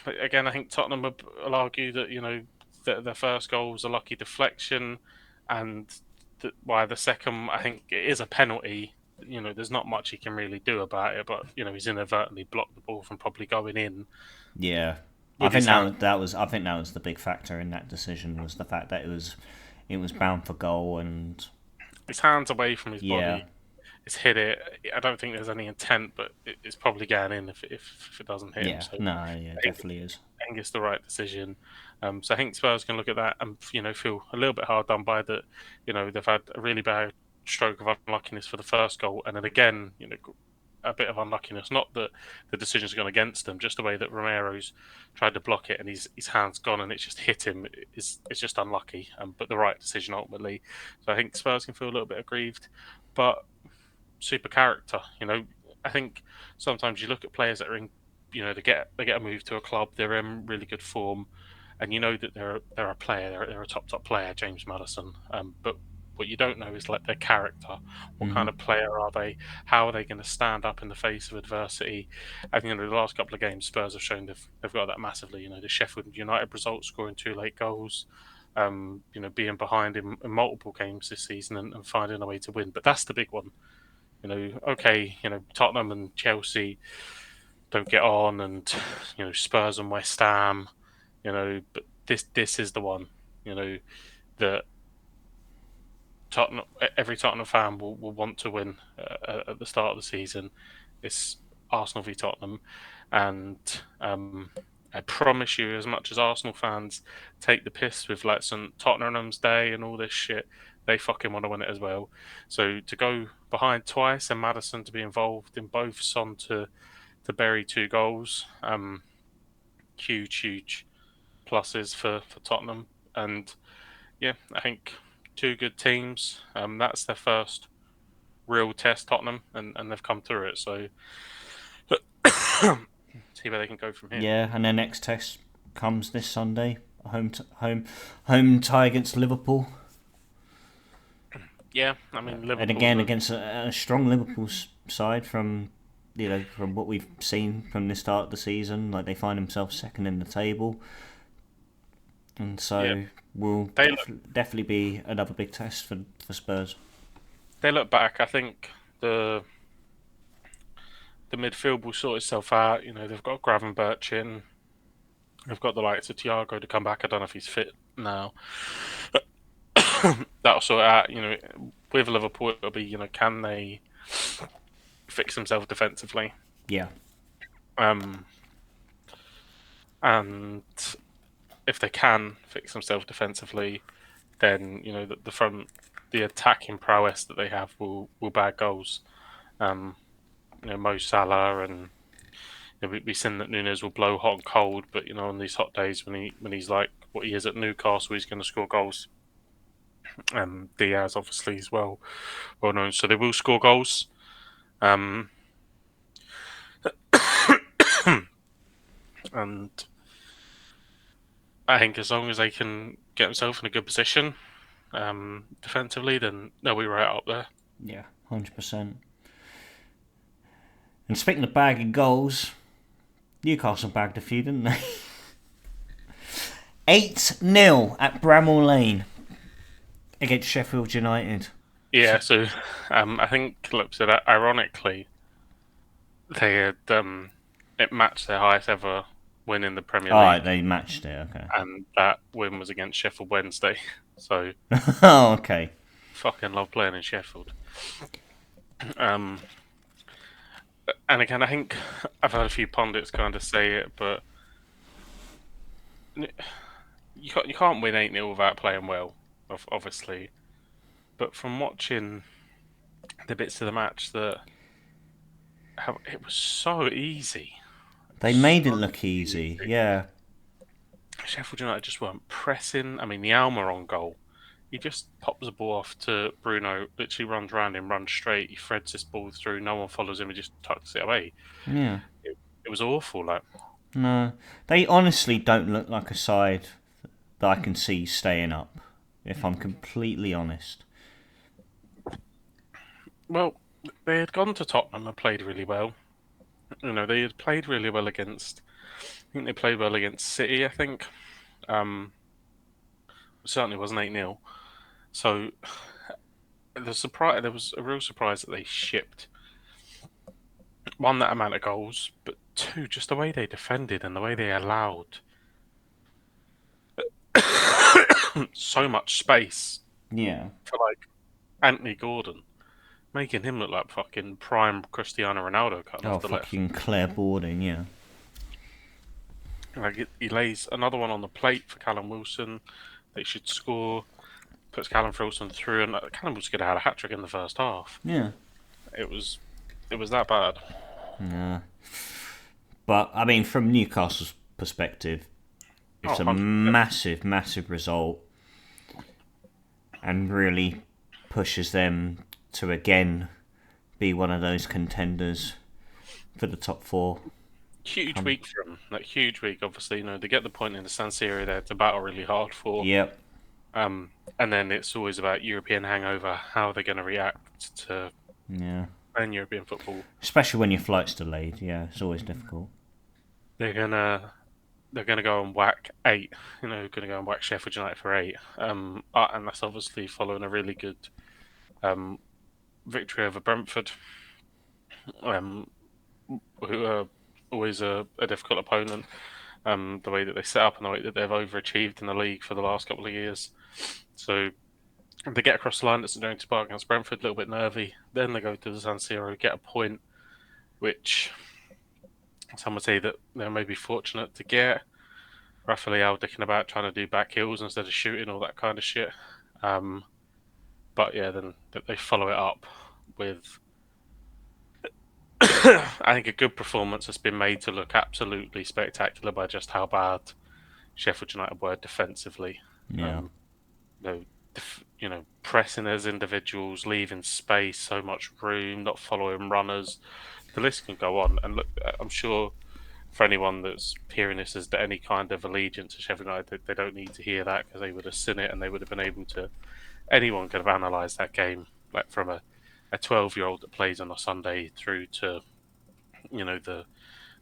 again, I think Tottenham will argue that, their first goal was a lucky deflection, and why the second, I think it is a penalty. There's not much he can really do about it, but, he's inadvertently blocked the ball from probably going in Yeah. I with think his hand. that was the big factor in that decision, was the fact that it was bound for goal. And His hand's away from his yeah. body. It's hit it. I don't think there's any intent, but it's probably going in if it doesn't hit him. Yeah. So No, yeah, I think, definitely is. I think it's the right decision. So I think Spurs can look at that and feel a little bit hard done by that. They've had a really bad stroke of unluckiness for the first goal, and then again, a bit of unluckiness. Not that the decision's gone against them, just the way that Romero's tried to block it and his hand's gone and it's just hit him. It's just unlucky, but the right decision ultimately. So I think Spurs can feel a little bit aggrieved, but super character. I think sometimes you look at players that are in, they get a move to a club, they're in really good form, and you know that they're a player, they're a top player, James Maddison. But what you don't know is like their character. What kind of player are they? How are they going to stand up in the face of adversity? I think the last couple of games, Spurs have shown they've got that massively. The Sheffield United result, scoring 2 late goals. Being behind in multiple games this season and finding a way to win. But that's the big one. Okay, Tottenham and Chelsea don't get on, and Spurs and West Ham, but this is the one, that Tottenham, every Tottenham fan will want to win at the start of the season. It's Arsenal v Tottenham, and I promise you, as much as Arsenal fans take the piss with like some Tottenham's Day and all this shit, they fucking want to win it as well. So to go behind twice and Maddison to be involved in both, Son to bury 2 goals, huge pluses for Tottenham. And yeah, I think 2 good teams. That's their first real test, Tottenham, and they've come through it. So see where they can go from here. Yeah, and their next test comes this Sunday, home tie against Liverpool. Yeah, I mean Liverpool, and again against a strong Liverpool side from what we've seen from the start of the season. Like, they find themselves second in the table, and so will definitely be another big test for Spurs. They look back. I think the midfield will sort itself out. They've got Gravenberch in. They've got the likes of Thiago to come back. I don't know if he's fit now. That'll sort it out. With Liverpool, it'll be, can they fix themselves defensively? Yeah. And if they can fix themselves defensively, then the front, the attacking prowess that they have will bag goals. Mo Salah, and we've seen that Nunes will blow hot and cold, but on these hot days when he's like what he is at Newcastle, he's going to score goals. Diaz obviously as well known, so they will score goals. And I think as long as they can get themselves in a good position defensively, then they'll be right up there. Yeah, 100%. And speaking of bagging goals, Newcastle bagged a few, didn't they? 8-0 at Bramall Lane against Sheffield United. Yeah, so I think, ironically, they had it matched their highest ever win in the Premier League. Right, they matched it, okay. And that win was against Sheffield Wednesday. So, oh, okay. Fucking love playing in Sheffield. And again, I think I've had a few pundits kind of say it, but you can't win 8-0 without playing well, obviously. But from watching the bits of the match, it was so easy. They made it look easy, yeah. Sheffield United just weren't pressing. I mean, the Almiron goal, he just pops the ball off to Bruno, literally runs around him, runs straight, he threads this ball through, no one follows him, he just tucks it away. Yeah. It was awful, like. No, they honestly don't look like a side that I can see staying up, if I'm completely honest. Well, they had gone to Tottenham and played really well. They had played really well against... I think they played well against City, I think. Certainly wasn't 8-0. So, there was a real surprise that they shipped. One, that amount of goals, but two, just the way they defended and the way they allowed so much space. Yeah. For, Anthony Gordon. Making him look like fucking prime Cristiano Ronaldo cut off the left. Fucking clairboarding, yeah. He lays another one on the plate for Callum Wilson. They should score. Puts Callum Wilson through, and Callum Wilson could have had a hat trick in the first half. Yeah. It was that bad. Yeah. But I mean, from Newcastle's perspective, it's a 100%. massive result, and really pushes them to again be one of those contenders for the top 4. Huge week for them. Huge week, obviously. They get the point in the San Siro there to battle really hard for. Yep. And then it's always about European hangover. How are they going to react to playing European football? Especially when your flight's delayed. Yeah, it's always difficult. They're gonna go and whack 8. Going to go and whack Sheffield United for 8. And that's obviously following a really good victory over Brentford, who are always a difficult opponent. the way that they set up and the way that they've overachieved in the league for the last couple of years. So they get across the line at St James's Park against Brentford, a little bit nervy. Then they go to the San Siro, get a point, which some would say that they may be fortunate to get. Raphael dicking about trying to do back heels instead of shooting, all that kind of shit. But yeah, then they follow it up with, I think, a good performance has been made to look absolutely spectacular by just how bad Sheffield United were defensively. Yeah. Pressing as individuals, leaving space, so much room, not following runners. The list can go on. And look, I'm sure for anyone that's hearing this as to any kind of allegiance to Sheffield United, they don't need to hear that because they would have seen it and they would have been able to. Anyone could have analysed that game, like from a 12-year-old that plays on a Sunday through to, the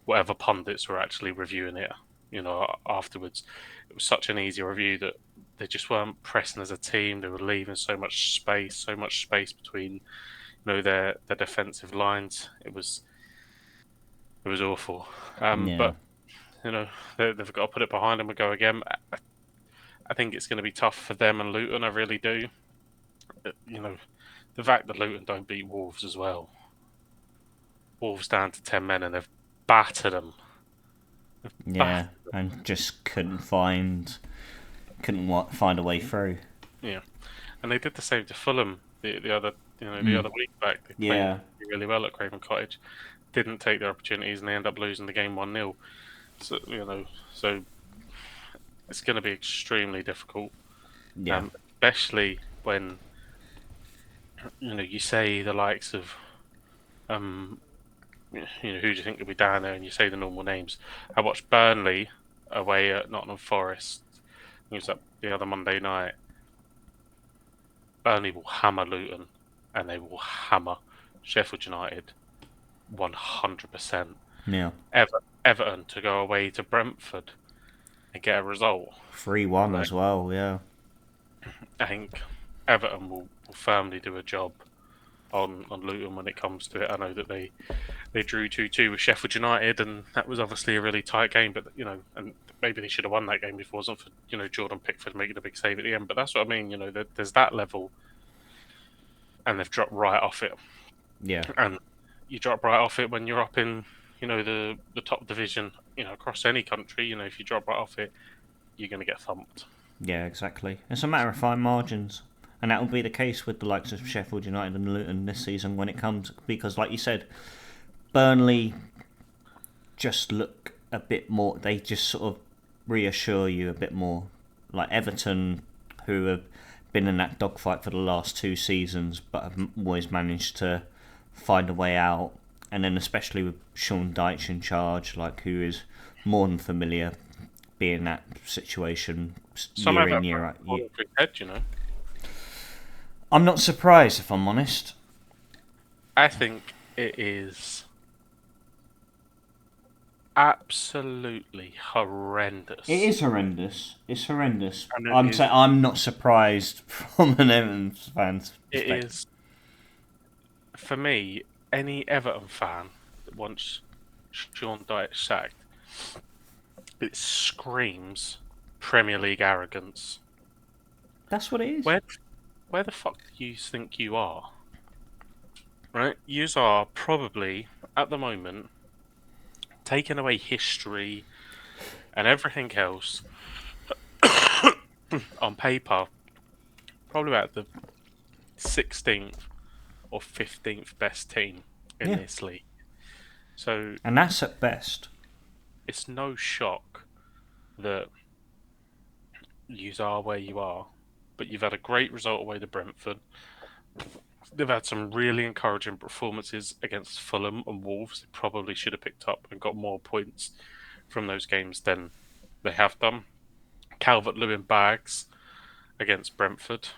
whatever pundits were actually reviewing it, afterwards. It was such an easy review that they just weren't pressing as a team. They were leaving so much space between, their defensive lines. It was awful. Yeah. But they've got to put it behind them and go again. I think it's going to be tough for them and Luton. I really do. The fact that Luton don't beat Wolves as well. Wolves down to 10 men and they've battered them. Yeah, and just couldn't find a way through. Yeah, and they did the same to Fulham the other week back. They played really well at Craven Cottage. Didn't take their opportunities and they end up losing the game 1-0. So it's going to be extremely difficult. Yeah. Especially when you say the likes of who do you think will be down there, and you say the normal names. I watched Burnley away at Nottingham Forest. It was up the other Monday night. Burnley will hammer Luton, and they will hammer Sheffield United 100%. Yeah. Everton to go away to Brentford and get a result. 3-1 as well, yeah. I think Everton will firmly do a job on Luton when it comes to it. I know that they drew 2-2 with Sheffield United, and that was obviously a really tight game. But and maybe they should have won that game if it wasn't for Jordan Pickford making a big save at the end. But that's what I mean. There's that level, and they've dropped right off it. Yeah. And you drop right off it when you're up in the top division. Across any country. If you drop right off it, you're going to get thumped. Yeah, exactly. It's a matter of fine margins. And that will be the case with the likes of Sheffield United and Luton this season when it comes, because like you said, Burnley just look a bit more, they just sort of reassure you a bit more. Like Everton, who have been in that dogfight for the last 2 seasons but have always managed to find a way out. And then especially with Sean Dyche in charge, who is more than familiar being that situation year in, year out. I'm not surprised, if I'm honest. I think it is absolutely horrendous. It is horrendous. It's horrendous. I'm not surprised from an Everton fan's perspective. It is, for me, any Everton fan that wants Sean Dyche sacked, it screams Premier League arrogance. That's what it is. Where the fuck do you think you are? Right? You are probably, at the moment, taking away history and everything else on paper, probably about the 16th or 15th best team in this league. And that's at best. It's no shock that you are where you are. But you've had a great result away to Brentford. They've had some really encouraging performances against Fulham and Wolves. They probably should have picked up and got more points from those games than they have done. Calvert-Lewin bags against Brentford.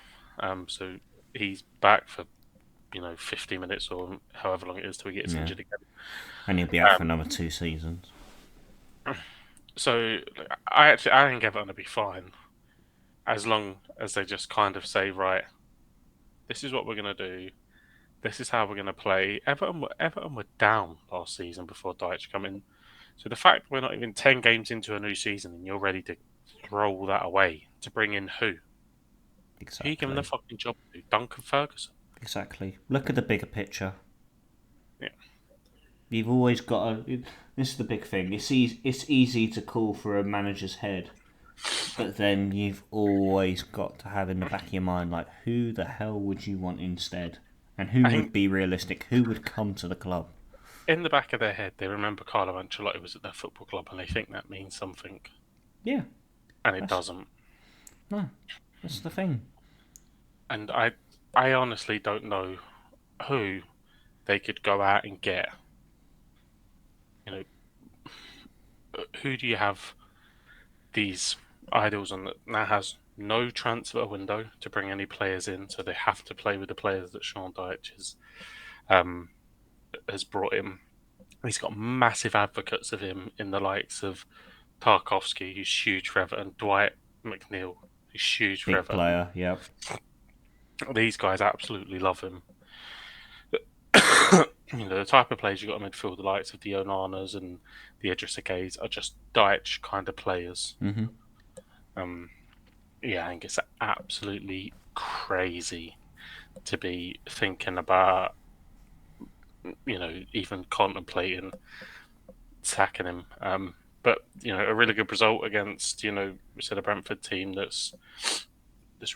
So he's back for 50 minutes or however long it is till he gets injured again. And he'll be out for another 2 seasons. So I think Everton will be fine. As long as they just kind of say, right, this is what we're going to do. This is how we're going to play. Everton were down last season before Dyche come in. So the fact we're not even 10 games into a new season and you're ready to throw all that away to bring in who? Who are you giving the Exactly. fucking job to? Duncan Ferguson? Exactly. Look at the bigger picture. Yeah. You've always got to. This is the big thing. It's easy to call for a manager's head, but then you've always got to have in the back of your mind, like, who the hell would you want instead? And who I would think be realistic? Who would come to the club? in the back of their head, they remember Carlo Ancelotti was at their football club and they think that means something. Yeah, And it that's doesn't. no, that's the thing. And I honestly don't know who they could go out and get. You know, who do you have these idols on that now has no transfer window to bring any players in, so they have to play with the players that Sean Dyche um, has brought in. He's got massive advocates of him in the likes of Tarkovsky, who's huge for Everton, Dwight McNeil, who's huge for Big Everton. player. Yep. These guys absolutely love him. The type of players you got in midfield, the likes of the Onanas and the Idrissa Gueys, are just Dyche kind of players. Mm-hmm. Yeah, I think it's absolutely crazy to be thinking about, even contemplating sacking him. But a really good result against, we said a Brentford team that's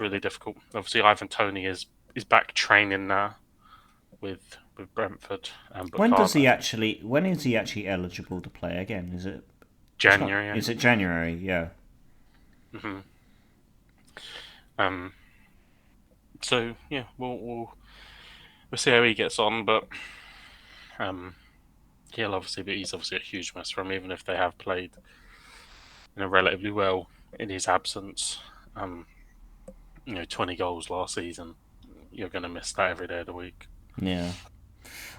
really difficult. Obviously, Ivan Toney is back training now with Brentford. But When does can't he actually? When is he actually eligible to play again? Is it? It's not. January. Is it January? Yeah. Mm-hmm. So yeah, we'll see how he gets on, but he's obviously a huge mess for him, even if they have played relatively well in his absence. 20 goals last season. You're going to miss that every day of the week. Yeah.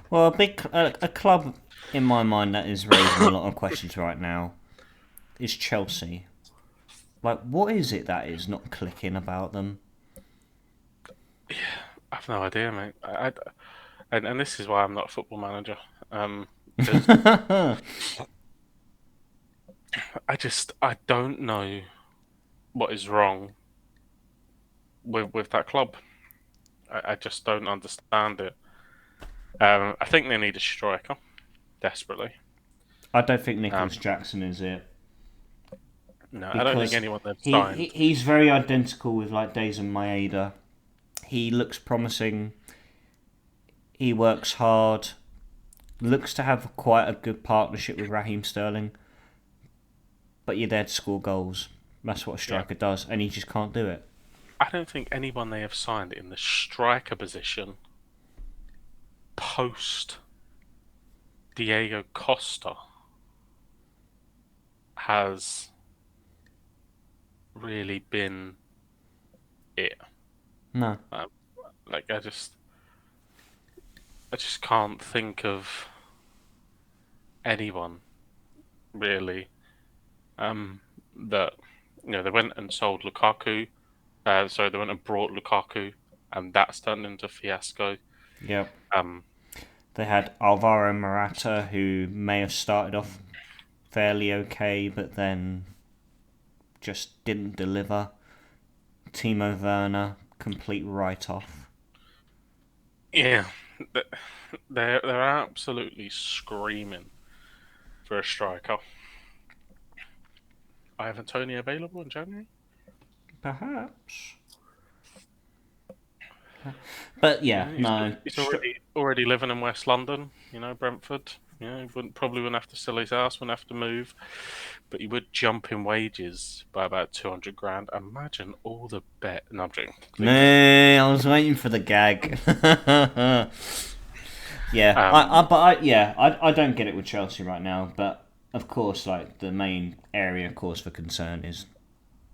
Well, a club in my mind that is raising a lot of questions right now is Chelsea. Like, what is it that is not clicking about them? Yeah, I have no idea, mate. And this is why I'm not a football manager. Because I don't know what is wrong with that club. I just don't understand it. I think they need a striker desperately. I don't think Um, Nicholas Jackson is it, no, I don't think because anyone they've signed. he's very identical with like Dazen Maeda. He looks promising. He works hard. Looks to have quite a good partnership with Raheem Sterling. But you're there to score goals. That's what a Yeah, striker does, and he just can't do it. I don't think anyone they have signed in the striker position post Diego Costa has really been it. No. Um, like I just can't think of anyone really that they went and sold Lukaku. Sorry, they went and brought Lukaku, and that's turned into a fiasco. Yep. Um, They had Alvaro Morata, who may have started off fairly okay, but then just didn't deliver. Timo Werner, complete write-off. yeah, they're absolutely screaming for a striker. Ivan Toney available in January? Perhaps. But yeah, Yeah, no. he's already living in West London. Brentford. He probably wouldn't have to sell his house, wouldn't have to move, but he would jump in wages by about 200 grand. Imagine all the bet. No, I'm joking. No, I was waiting for the gag. Yeah, Um, I don't get it with Chelsea right now. But of course, like the main area, of course, for concern is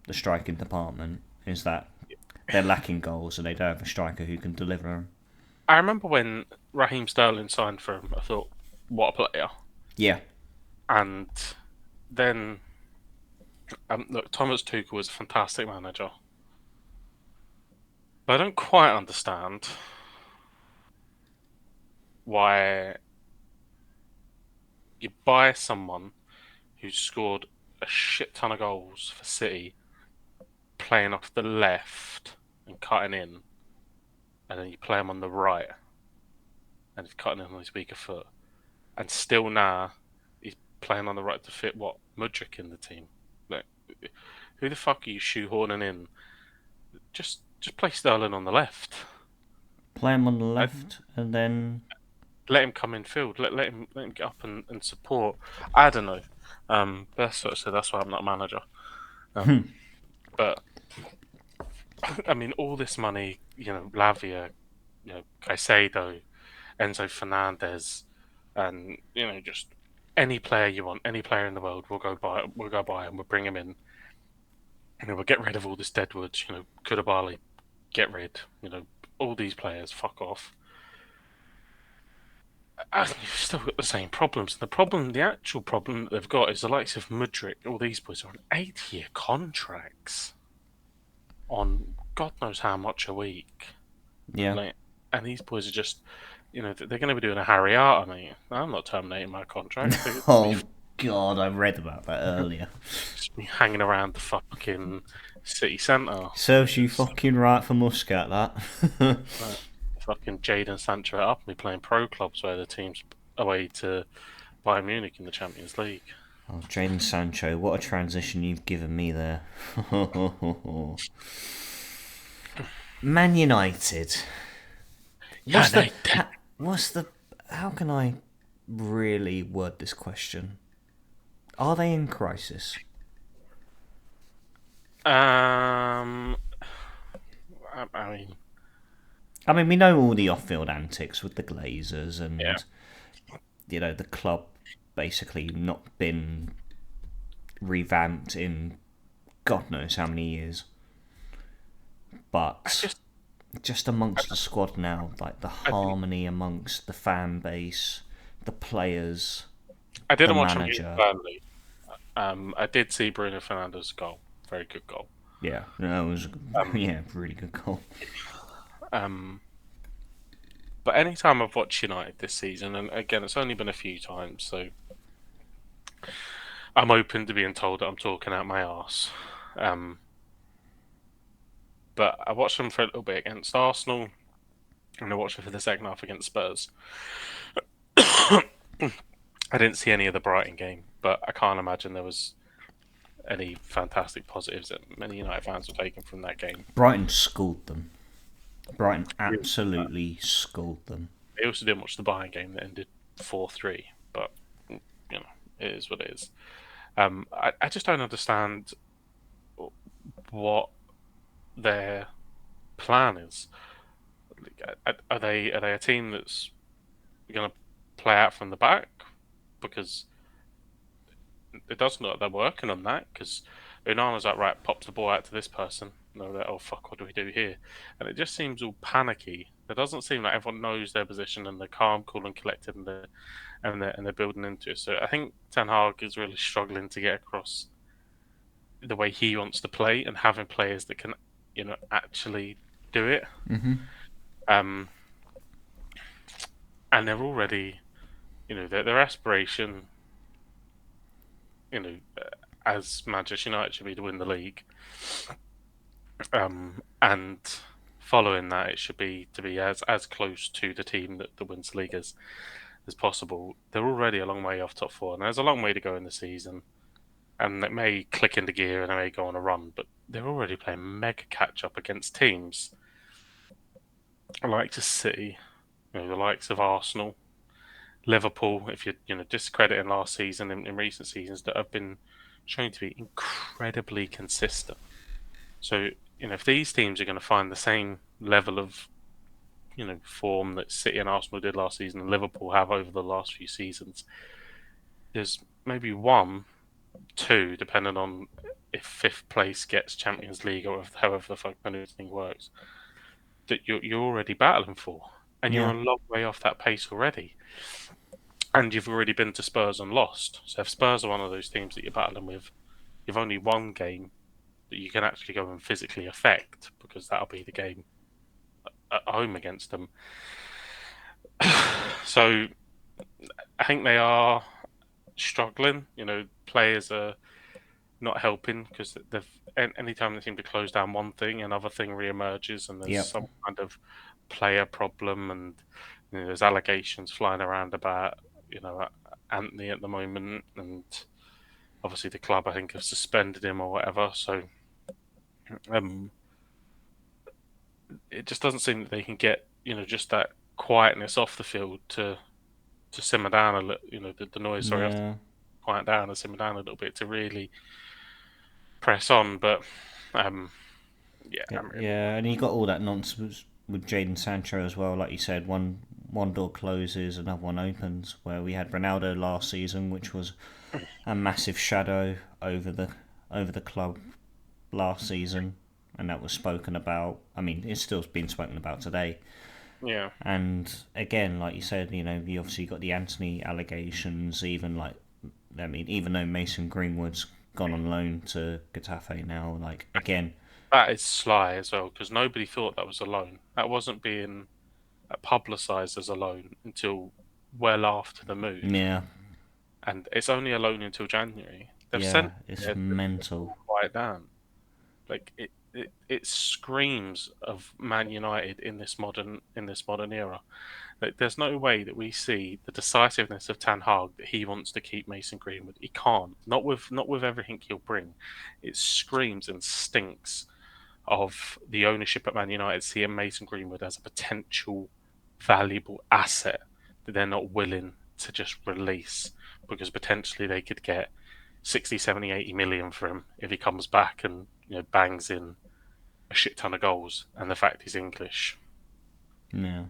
the striking department. Is that they're lacking goals and they don't have a striker who can deliver them. I remember when Raheem Sterling signed for him. I thought, what a player! Yeah, And then, look, Thomas Tuchel was a fantastic manager, but I don't quite understand why you buy someone who's scored a shit ton of goals for City, playing off the left and cutting in, and then you play him on the right, and he's cutting in on his weaker foot, and still now he's playing on the right to fit what Mudryk in the team. Like, who the fuck are you shoehorning in? Just play Sterling on the left. Play him on the left, and then Let him come in field. Let him get up and support. I don't know. That's what I said. That's why I'm not a manager. But I mean, all this money, Lavia, Caicedo, Enzo Fernandez, and just any player you want, any player in the world, we'll go buy. We'll go buy him. We'll bring him in. We'll get rid of all this deadwood. Koulibaly, get rid. All these players, fuck off. And you've still got the same problems. The actual problem that they've got is the likes of Mudryk. All these boys are on 8-year contracts on God knows how much a week. yeah. And these boys are just, they're going to be doing a Harry Hart on me. I'm not terminating my contract. Oh God, I read about that earlier. Just be hanging around the fucking city centre. Serves you fucking right for Muscat, that. Fucking Jadon Sancho up me playing pro clubs where the team's away to Bayern Munich in the Champions League. Oh, Jadon Sancho, what a transition you've given me there. Man United. How can I really word this question? Are they in crisis? I mean, we know all the off-field antics with the Glazers and the club basically not been revamped in God knows how many years. But just amongst the squad now, like the harmony amongst the fan base, the players, I didn't the watch manager. Burnley. I did see Bruno Fernandes' goal. Very good goal. Yeah, no, it was really good goal. But any time I've watched United this season, and again, it's only been a few times, so I'm open to being told that I'm talking out my arse. But I watched them for a little bit against Arsenal, and I watched them for the second half against Spurs. I didn't see any of the Brighton game, but I can't imagine there was any fantastic positives that many United fans were taking from that game. Brighton schooled them. Brighton absolutely schooled them. They also didn't watch the Bayern game that ended 4-3, but it is what it is. I just don't understand what their plan is. Are they a team that's going to play out from the back? Because it doesn't look like they're working on that. Because Onana's like, right, pops the ball out to this person. And they're like, oh fuck, what do we do here? And it just seems all panicky. It doesn't seem like everyone knows their position and they're calm, cool, and collected, and they're building into it. So I think Ten Hag is really struggling to get across the way he wants to play and having players that can, actually do it. Mm-hmm. And they're already, their aspiration, as Manchester United should be to win the league. And following that, it should be to be as close to the team that wins the league as possible. They're already a long way off top four, and there's a long way to go in the season. And it may click into gear and they may go on a run, but they're already playing mega catch up against teams like to see, the likes of Arsenal, Liverpool. If you're discrediting last season in recent seasons, that have been shown to be incredibly consistent. So if these teams are going to find the same level of form that City and Arsenal did last season and Liverpool have over the last few seasons, there's maybe 1, 2, depending on if 5th place gets Champions League or however the fuck the thing works, that you're already battling for, and you're a long way off that pace already. And you've already been to Spurs and lost. So if Spurs are one of those teams that you're battling with, you've only one game that you can actually go and physically affect, because that'll be the game at home against them. So I think they are struggling. Players are not helping because anytime they seem to close down one thing, another thing reemerges, and there's Yep. some kind of player problem, and there's allegations flying around about Anthony at the moment, and obviously the club I think have suspended him or whatever. So um, it just doesn't seem that they can get just that quietness off the field to simmer down a little. The noise. Sorry, have to Yeah. quiet down and simmer down a little bit to really press on. But um, yeah, Yeah, I mean, yeah, and you got all that nonsense with Jadon Sancho as well. Like you said, one door closes, another one opens. Where we had Ronaldo last season, which was a massive shadow over the club last season, and that was spoken about. I mean, it's still being spoken about today. yeah. And again, like you said, you obviously got the Anthony allegations. Even though Mason Greenwood's gone on loan to Getafe now, like again, That is sly as well because nobody thought that was a loan. That wasn't being publicised as a loan until well after the move, yeah, and it's only a loan until January. They've yeah, sent it's it to mental. quiet down. Like it screams of Man United in this modern era. Like, there's no way that we see the decisiveness of Ten Hag that he wants to keep Mason Greenwood. He can't. Not with everything he'll bring. It screams and stinks of the ownership at Man United seeing Mason Greenwood as a potential valuable asset that they're not willing to just release because potentially they could get 60, 70, 80 million for him if he comes back and bangs in a shit ton of goals and the fact he's English. Yeah,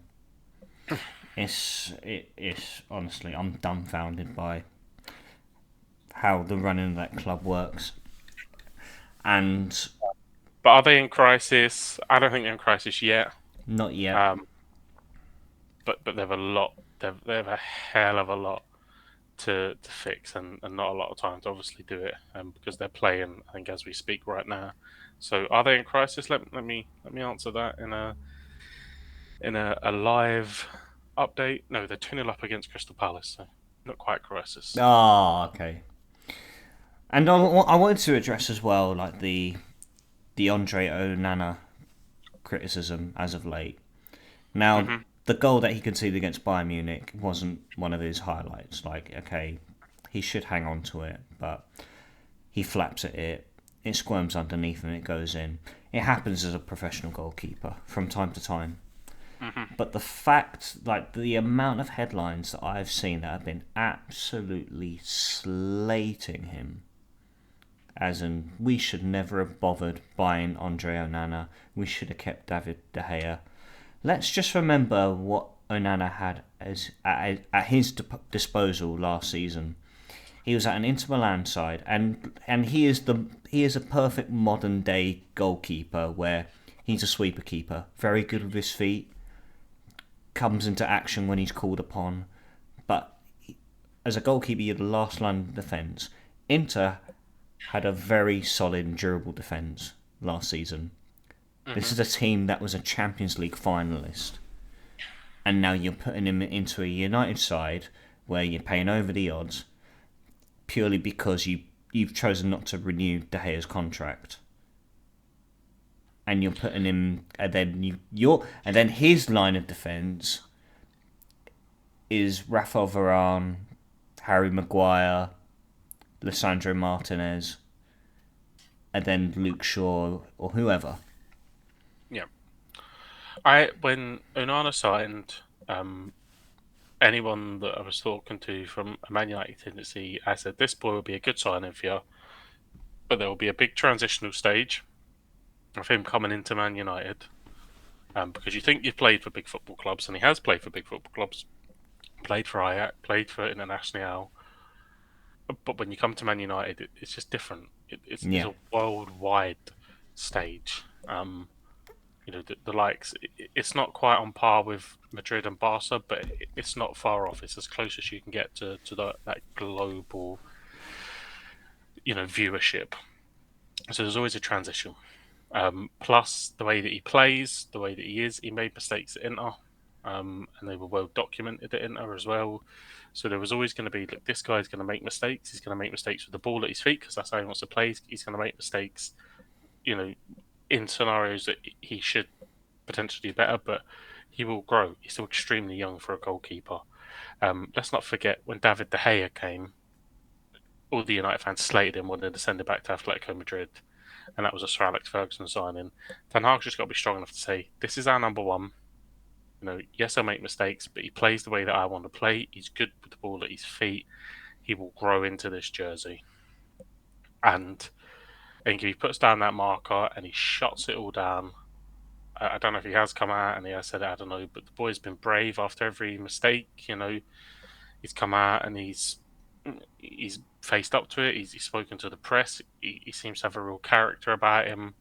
it's honestly, I'm dumbfounded by how the running of that club works, and But are they in crisis? I don't think they're in crisis yet. not yet. Um, but they've a lot. They've a hell of a lot to fix and not a lot of time to obviously do it because they're playing I think as we speak right now. So are they in crisis? Let me answer that in a live update. No, they're 2-0 up against Crystal Palace, so not quite crisis. Ah, okay. And I wanted to address as well, like the Andre Onana criticism as of late. Now, Hmm. the goal that he conceded against Bayern Munich wasn't one of his highlights. Like, okay, he should hang on to it, but he flaps at it. It squirms underneath and it goes in. It happens as a professional goalkeeper from time to time. Hmm. But the fact, like the amount of headlines that I've seen that have been absolutely slating him, as in, we should never have bothered buying Andre Onana. We should have kept David De Gea. Let's just remember what Onana had at his disposal last season. He was at an Inter Milan side, and he is a perfect modern day goalkeeper where he's a sweeper keeper, very good with his feet, comes into action when he's called upon. But as a goalkeeper, you're the last line of defence. Inter had a very solid and durable defence last season. This Hmm. is a team that was a Champions League finalist, and now you're putting him into a United side where you're paying over the odds purely because you've chosen not to renew De Gea's contract, and you're putting him, and then and then his line of defence is Rafael Varane, Harry Maguire, Lissandro Martinez, and then Luke Shaw or whoever. Yeah, when Onana signed, um, anyone that I was talking to from a Man United tendency, I said this boy will be a good signing for you, but there will be a big transitional stage of him coming into Man United. Because you think you've played for big football clubs, and he has played for big football clubs, played for Ajax, played for International, but when you come to Man United, it's just different. It's Yeah, a worldwide stage. The likes. It's not quite on par with Madrid and Barca, but it's not far off. It's as close as you can get to that global, viewership. So there's always a transition. Plus the way that he plays, the way that he is, he made mistakes at Inter. and they were well documented at Inter as well. So there was always going to be, look, this guy's going to make mistakes. He's going to make mistakes with the ball at his feet because that's how he wants to play. He's going to make mistakes, in scenarios that he should potentially do better, but he will grow. He's still extremely young for a goalkeeper. Let's not forget when David De Gea came, all the United fans slated him, wanted to send him back to Atletico Madrid, and that was a Sir Alex Ferguson signing. Ten Hag's just got to be strong enough to say, this is our number one. Yes, I'll make mistakes, but he plays the way that I want to play. He's good with the ball at his feet. He will grow into this jersey. And I think if he puts down that marker and he shuts it all down, I don't know if he has come out and he has said it, I don't know, but the boy's been brave after every mistake. He's come out and he's faced up to it. He's spoken to the press. He seems to have a real character about him.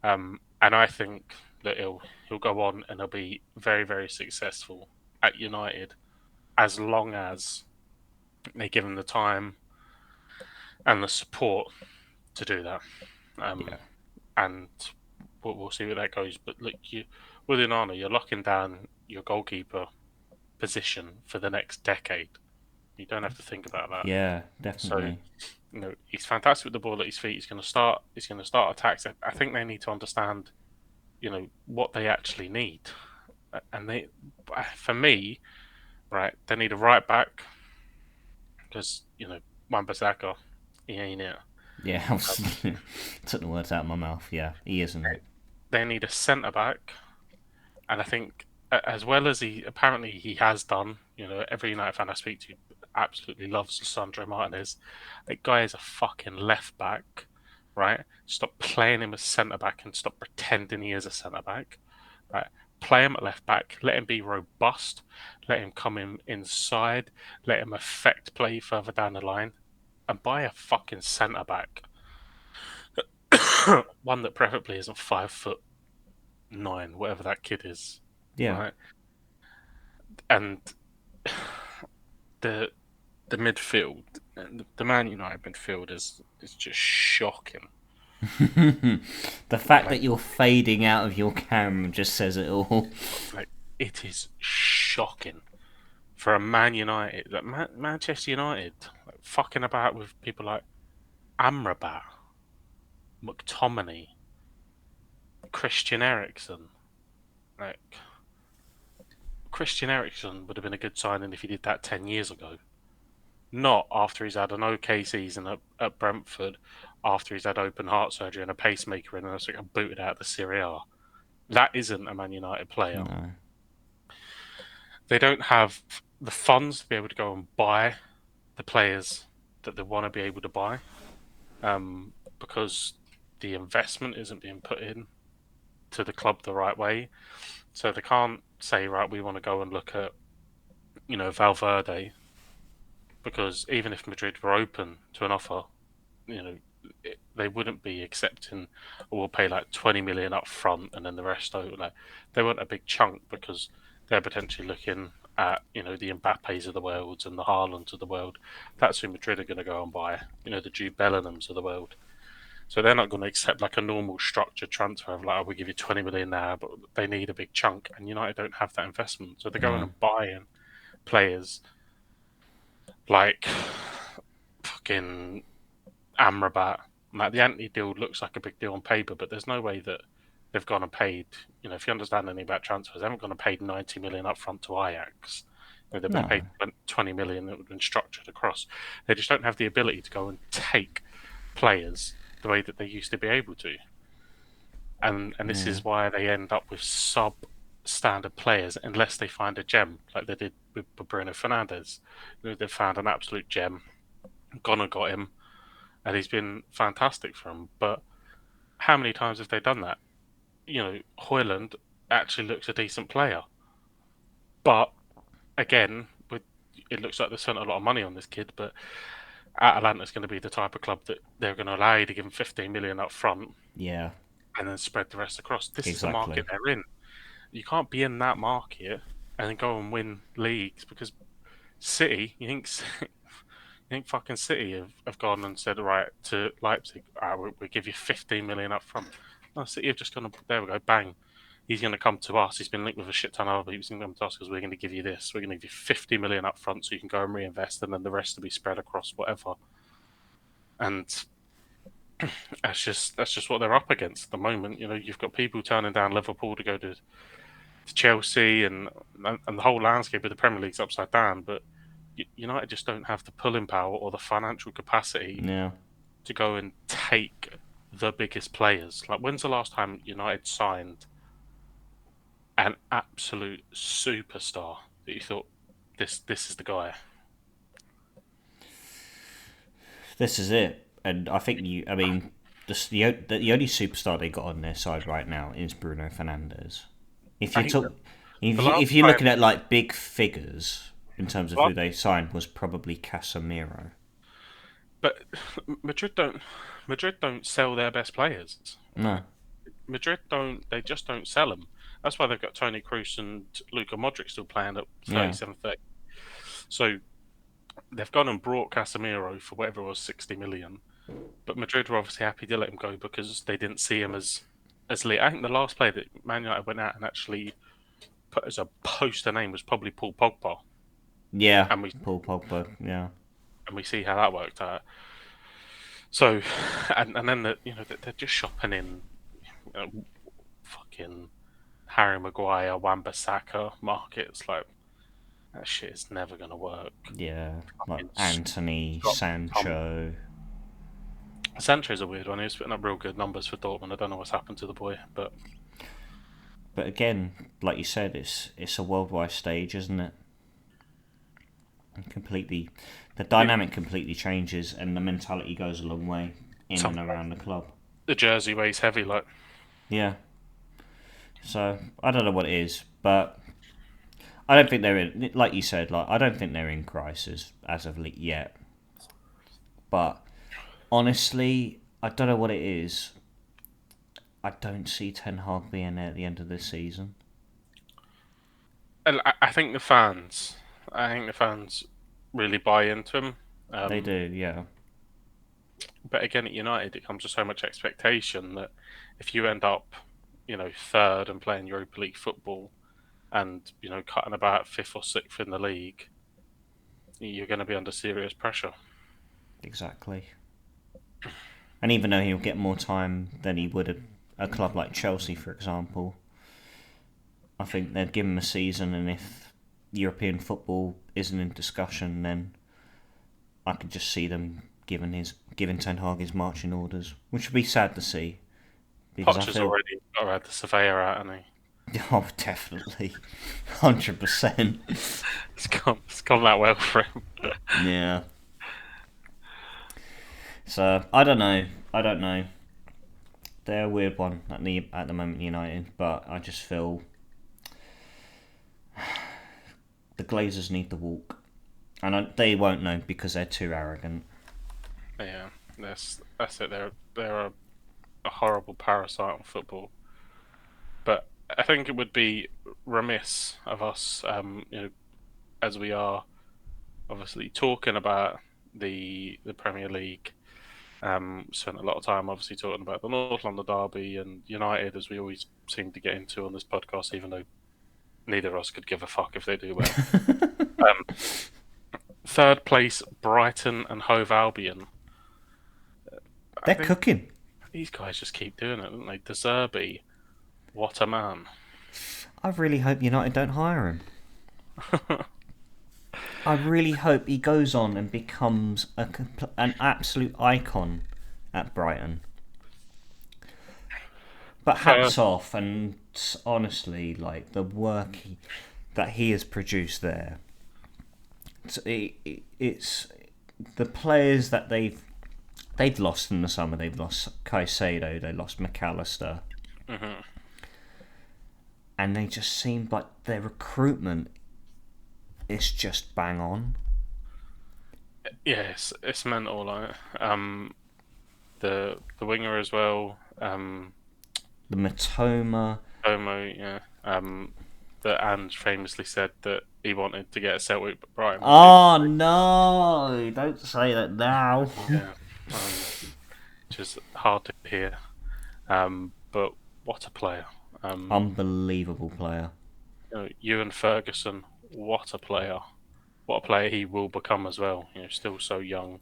And I think that he'll go on and he'll be very, very successful at United as long as they give him the time and the support to do that. And we'll see where that goes. But look, with Onana, you're locking down your goalkeeper position for the next decade. You don't have to think about that. Yeah, definitely. So, he's fantastic with the ball at his feet. He's going to start attacks. I think they need to understand, what they actually need. And for me, right, they need a right back because Wan-Bissaka, he ain't it. Yeah, I took the words out of my mouth. Yeah, he isn't it. They need a centre back, and I think as well as he has done. Every United fan I speak to absolutely loves Sandro Martinez. That guy is a fucking left back, right? Stop playing him as centre back and stop pretending he is a centre back, right? Play him at left back. Let him be robust. Let him come in inside. Let him affect play further down the line, and buy a fucking centre back. One that preferably isn't 5'9", whatever that kid is. Yeah. Right? And the midfield, the Man United midfield is just shocking. The fact that you're fading out of your camera just says it all. Like, it is shocking for a Man United, Manchester United, fucking about with people like Amrabat, McTominay, Christian Eriksen. Christian Eriksen would have been a good signing if he did that 10 years ago. Not after he's had an okay season at Brentford, after he's had open heart surgery and a pacemaker and also got booted out of the Serie A. That isn't a Man United player. No. They don't have the funds to be able to go and buy the players that they want to be able to buy, because the investment isn't being put in to the club the right way. So they can't say, right, we want to go and look at, Valverde, because even if Madrid were open to an offer, they wouldn't be accepting, or we'll pay like 20 million up front and then the rest over. They want a big chunk because they're potentially looking at, the Mbappes of the world and the Haalands of the world. That's who Madrid are going to go and buy, the Jude Bellinghams of the world. So they're not going to accept like a normal structured transfer of like, we give you 20 million now, but they need a big chunk, and United don't have that investment. So they're going and buying players like fucking Amrabat. Like, the Antony deal looks like a big deal on paper, but there's no way that they've gone and paid, if you understand anything about transfers, they haven't gone and paid 90 million up front to Ajax. They've been paid 20 million that would have been structured across. They just don't have the ability to go and take players the way that they used to be able to. And this is why they end up with sub-standard players unless they find a gem, like they did with Bruno Fernandes. They've found an absolute gem, gone and got him, and he's been fantastic for them. But how many times have they done that? Højlund actually looks a decent player. But, again, it looks like they spent a lot of money on this kid, but Atalanta's going to be the type of club that they're going to allow you to give them 15 million up front. Yeah. And then spread the rest across. This is the market they're in. You can't be in that market and then go and win leagues, because City, you think fucking City have gone and said, right, to Leipzig, we'll give you 15 million up front. No, City have just gone, there we go, bang. he's going to come to us. He's been linked with a shit ton of other people. He's going to come to us because we're going to give you this. We're going to give you 50 million up front so you can go and reinvest, and then the rest will be spread across whatever. And that's just what they're up against at the moment. You've got people turning down Liverpool to go to Chelsea, and the whole landscape of the Premier League's upside down. But United just don't have the pulling power or the financial capacity to go and take the biggest players. Like, when's the last time United signed an absolute superstar that you thought this is the guy? This is it, and I think the only superstar they got on their side right now is Bruno Fernandes. If you're looking at like big figures in terms of who they signed, was probably Casemiro. But Madrid don't sell their best players. No. They just don't sell them. That's why they've got Toni Kroos and Luka Modric still playing at 37, 30. So they've gone and brought Casemiro for whatever it was, 60 million. But Madrid were obviously happy to let him go because they didn't see him as lead. I think the last player that Man United went out and actually put as a poster name was probably Paul Pogba. Yeah, Paul Pogba, yeah. And we see how that worked out. So, and then they're just shopping in fucking Harry Maguire, Wan-Bissaka markets. Like, that shit is never going to work. Yeah, like Anthony, Sancho. Sancho's a weird one. He was putting up real good numbers for Dortmund. I don't know what's happened to the boy, but again, like you said, it's a worldwide stage, isn't it? And the dynamic completely changes, and the mentality goes a long way in and around the club. The jersey weighs heavy, like. Yeah. So I don't know what it is, but I don't think they're in. Like you said, I don't think they're in crisis as of yet. But honestly, I don't know what it is. I don't see Ten Hag being there at the end of this season. And I think the fans really buy into him. They do, yeah. But again, at United, it comes with so much expectation that if you end up, third and playing Europa League football, and cutting about fifth or sixth in the league, you're going to be under serious pressure. Exactly. And even though he'll get more time than he would at a club like Chelsea, for example, I think they'd give him a season, and if European football isn't in discussion, then I could just see them giving Ten Hag his marching orders, which would be sad to see. Poch has already had the surveyor out, hasn't he? Oh, definitely, 100%. It's gone that well for him. Yeah. So I don't know. They're a weird one at the moment, United, but I just feel the Glazers need the walk, and they won't know because they're too arrogant. Yeah, that's it. They're a horrible parasite on football. But I think it would be remiss of us, as we are obviously talking about the Premier League. Spent a lot of time obviously talking about the North London derby and United, as we always seem to get into on this podcast, even though neither of us could give a fuck if they do well. Third place, Brighton and Hove Albion. They're cooking. These guys just keep doing it, don't they? Zerbi, what a man. I really hope United don't hire him. I really hope he goes on and becomes an absolute icon at Brighton. But hats off, and honestly, like the work that he has produced there. It's the players that they've lost in the summer. They've lost Caicedo, they lost McAllister, and they just seem like their recruitment is just bang on. Yes, it's mental. Like the winger as well. The Matoma. Yeah. That Ange famously said that he wanted to get a Celtic but Brighton. Oh no! Don't say that now. Yeah, which is hard to hear. But what a player! Unbelievable player. Ewan Ferguson, what a player! What a player he will become as well. Still so young.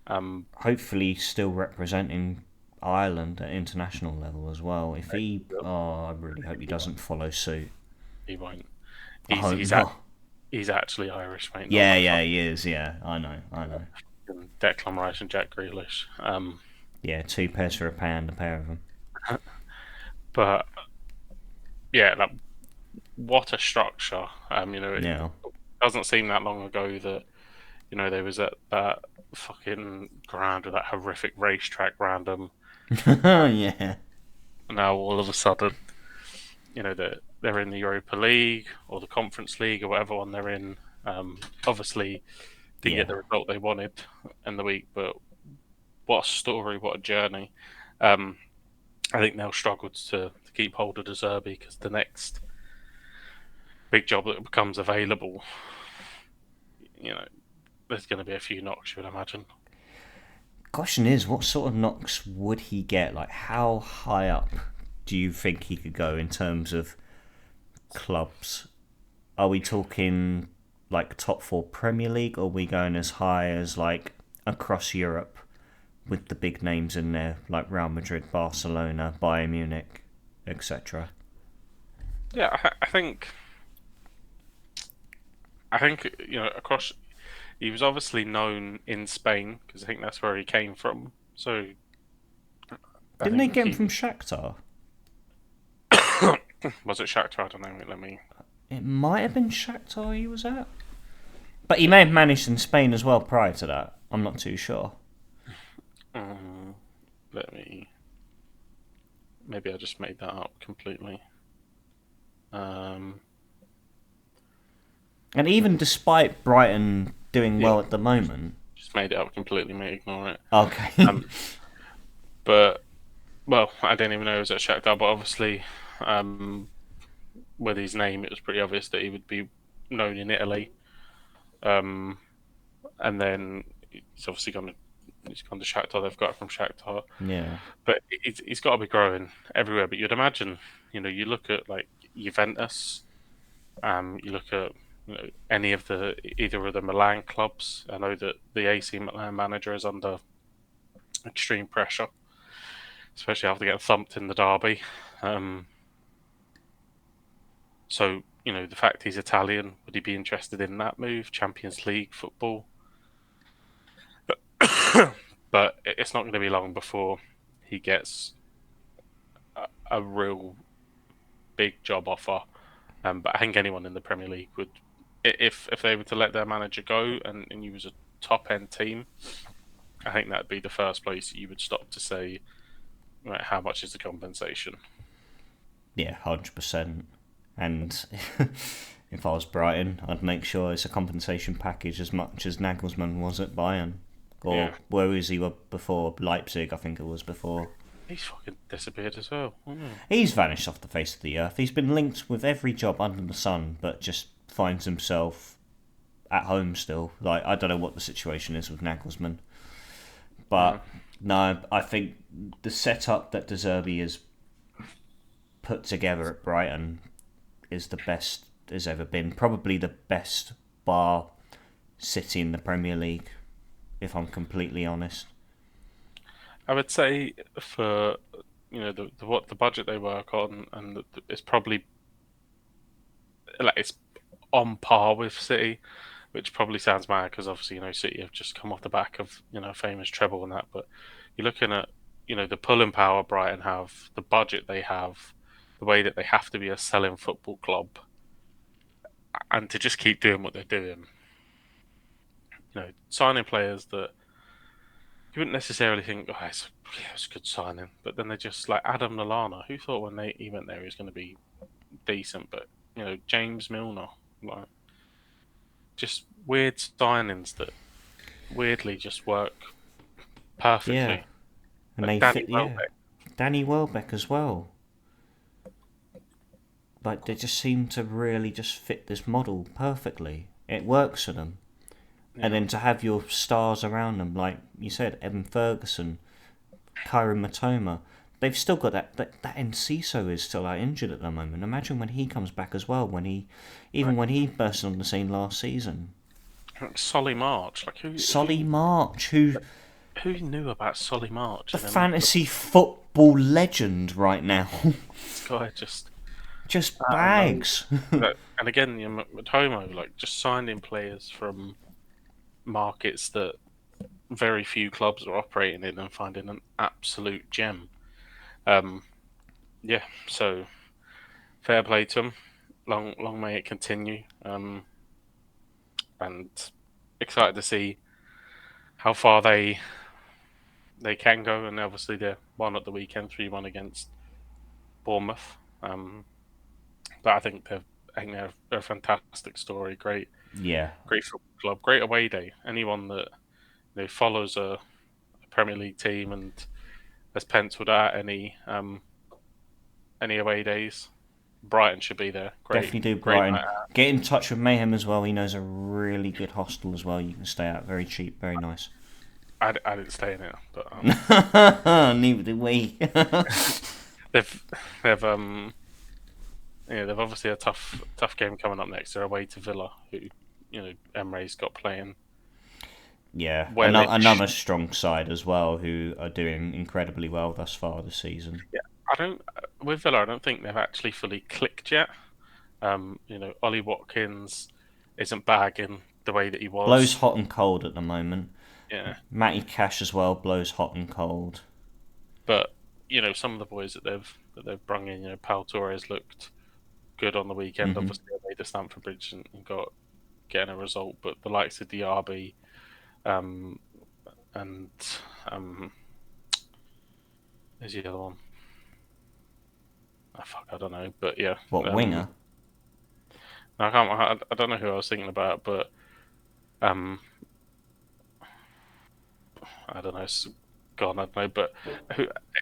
Hopefully, still representing Ireland at international level as well. If he, I really hope he doesn't follow suit. He won't. I hope not. He's actually Irish, mate. Yeah, he is. Yeah, I know. Declan Rice and Jack Grealish. Yeah, 2 pairs for a pound, a pair of them. But yeah, what a structure. It doesn't seem that long ago that they was at that fucking ground with that horrific racetrack random. Yeah. Now all of a sudden, they're in the Europa League or the Conference League or whatever one they're in. Obviously, didn't get the result they wanted in the week, but what a story, what a journey. I think they'll struggle to keep hold of the Zerbi because the next big job that becomes available, there's going to be a few knocks, you would imagine. Question is, what sort of knocks would he get? Like, how high up do you think he could go in terms of clubs? Are we talking like top 4 Premier League, or are we going as high as like across Europe with the big names in there, like Real Madrid, Barcelona, Bayern Munich, etc.? Yeah, I think across. He was obviously known in Spain because I think that's where he came from. So, didn't they get him from Shakhtar? Was it Shakhtar? I don't know. It might have been Shakhtar he was at, but he may have managed in Spain as well prior to that. I'm not too sure. Maybe I just made that up completely. And even despite Brighton doing well at the moment, just made it up completely, mate. Ignore it. Okay. But I didn't even know it was at Shakhtar. But obviously, with his name, it was pretty obvious that he would be known in Italy. And then he's obviously gone to Shakhtar. They've got it from Shakhtar. Yeah. But he's got to be growing everywhere. But you'd imagine, you look at like Juventus. You look at any of either of the Milan clubs. I know that the AC Milan manager is under extreme pressure, especially after getting thumped in the derby. So the fact he's Italian, would he be interested in that move? Champions League football, but it's not going to be long before he gets a real big job offer. But I think anyone in the Premier League would, if they were to let their manager go and you was a top end team, I think that'd be the first place you would stop to say, right, how much is the compensation? Yeah, 100%. And if I was Brighton, I'd make sure it's a compensation package as much as Nagelsmann was at Bayern. Or where was he before? Leipzig, I think it was before. He's fucking disappeared as well. He's vanished off the face of the earth. He's been linked with every job under the sun, but just finds himself at home still. Like, I don't know what the situation is with Nagelsmann. But, no, I think the setup that De Zerbi has put together at Brighton is the best there's ever been. Probably the best bar city in the Premier League, if I'm completely honest. I would say for the budget they work on, and it's probably like it's on par with City, which probably sounds mad because obviously City have just come off the back of famous treble and that. But you're looking at the pulling power Brighton have, the budget they have, the way that they have to be a selling football club, and to just keep doing what they're doing. Signing players that you wouldn't necessarily think, it's a good signing, but then they're just like Adam Lallana. Who thought when he went there he was going to be decent? But James Milner, like, just weird signings that weirdly just work perfectly. Yeah, and like they fit. Yeah, Danny Welbeck as well. Like, they just seem to really just fit this model perfectly. It works for them. Yeah. And then to have your stars around them, like you said, Evan Ferguson, Kyron Matoma, they've still got that Enciso is still out injured at the moment. Imagine when he comes back as well. When he burst on the scene last season. Solly March, like Solly March, who knew about Solly March? The fantasy football legend right now. This guy just bags. And again, Matomo, like just signing players from markets that very few clubs are operating in and finding an absolute gem. So fair play to them. Long may it continue. And excited to see how far they can go. And obviously they won at the weekend, 3-1 against Bournemouth. But I think they're a fantastic story. Great football club, great away day. Anyone that follows a Premier League team and has penciled out any away days, Brighton should be there. Definitely do Brighton. Get in touch with Mayhem as well. He knows a really good hostel as well. You can stay at, very cheap, very nice. I didn't stay in it, but neither did we. they've obviously a tough game coming up next. They're away to Villa, who Emirates got playing. Yeah, another strong side as well, who are doing incredibly well thus far this season. Yeah, with Villa, I don't think they've actually fully clicked yet. Ollie Watkins isn't bagging the way that he was. Blows hot and cold at the moment. Yeah, Matty Cash as well blows hot and cold. But some of the boys that they've brung in, Pau Torres looked good on the weekend. Mm-hmm. Obviously, they made the Stamford Bridge and getting a result. But the likes of Diaby, and there's the other one. I don't know, but yeah. What winger? No, I don't know who I was thinking about, but I don't know. It's gone. I don't know, but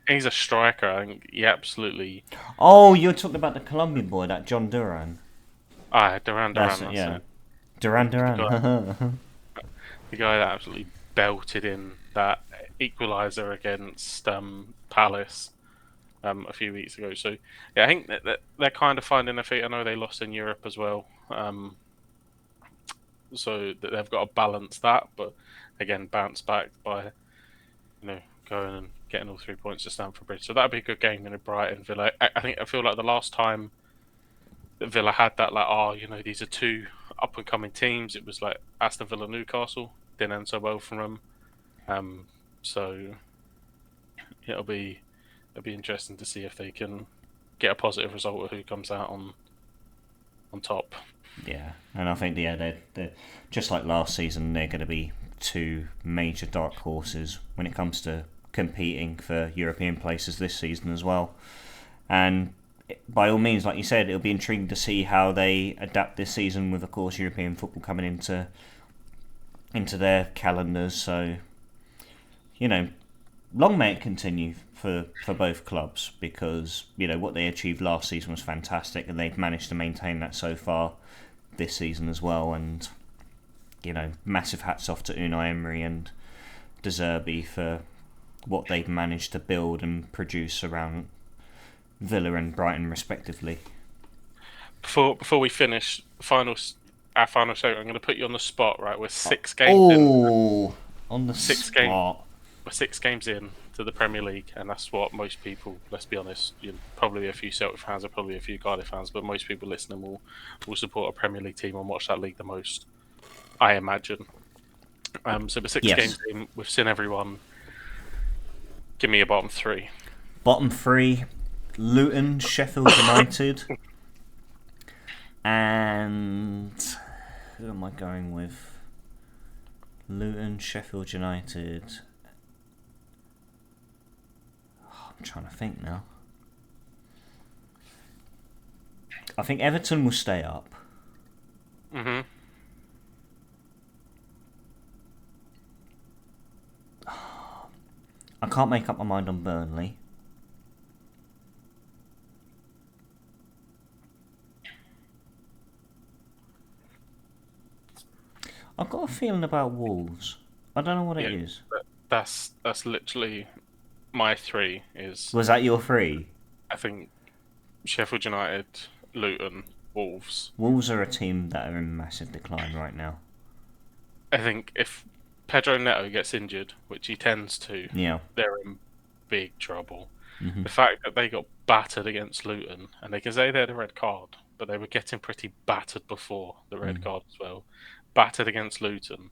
he's a striker. I think he absolutely. Oh, you're talking about the Colombian boy, that John Duran. Duran. Yeah, Duran. The guy that absolutely belted in that equaliser against Palace a few weeks ago. So yeah, I think that they're kind of finding their feet. I know they lost in Europe as well, so that they've got to balance that. But again, bounce back by going and getting all 3 points to Stamford Bridge. So that'd be a good game in Brighton Villa. I feel like the last time that Villa had that, these are two up and coming teams. It was like Aston Villa, Newcastle. Didn't end so well from them. So it'll be interesting to see if they can get a positive result with who comes out on top. Yeah, and I think they're just like last season. They're going to be two major dark horses when it comes to competing for European places this season as well. And by all means, like you said, it'll be intriguing to see how they adapt this season with, of course, European football coming into their calendars. So, long may it continue for both clubs, because what they achieved last season was fantastic, and they've managed to maintain that so far this season as well. And massive hats off to Unai Emery and Zerbi for what they've managed to build and produce around Villa and Brighton respectively. Before we finish our final show, I'm going to put you on the spot. Right, we're 6 games in. On the spot. We're 6 games in to the Premier League, and that's what most people, let's be honest, probably a few Celtic fans, or probably a few Cardiff fans, but most people listening will support a Premier League team and watch that league the most, I imagine. So we're 6 games in, we've seen everyone. Give me a bottom 3. Bottom 3, Luton, Sheffield United, and who am I going with? Luton, Sheffield United. I'm trying to think now. I think Everton will stay up. Mm-hmm. I can't make up my mind on Burnley. I've got a feeling about Wolves. I don't know what it is. That's literally my three is, Was that your three? I think, Sheffield United, Luton, Wolves. Wolves are a team that are in massive decline right now. I think if Pedro Neto gets injured, which he tends to, Yeah. they're in big trouble. Hmm. The fact that they got battered against Luton, and they can say they had a red card, but they were getting pretty battered before the red card as well. Battered against Luton,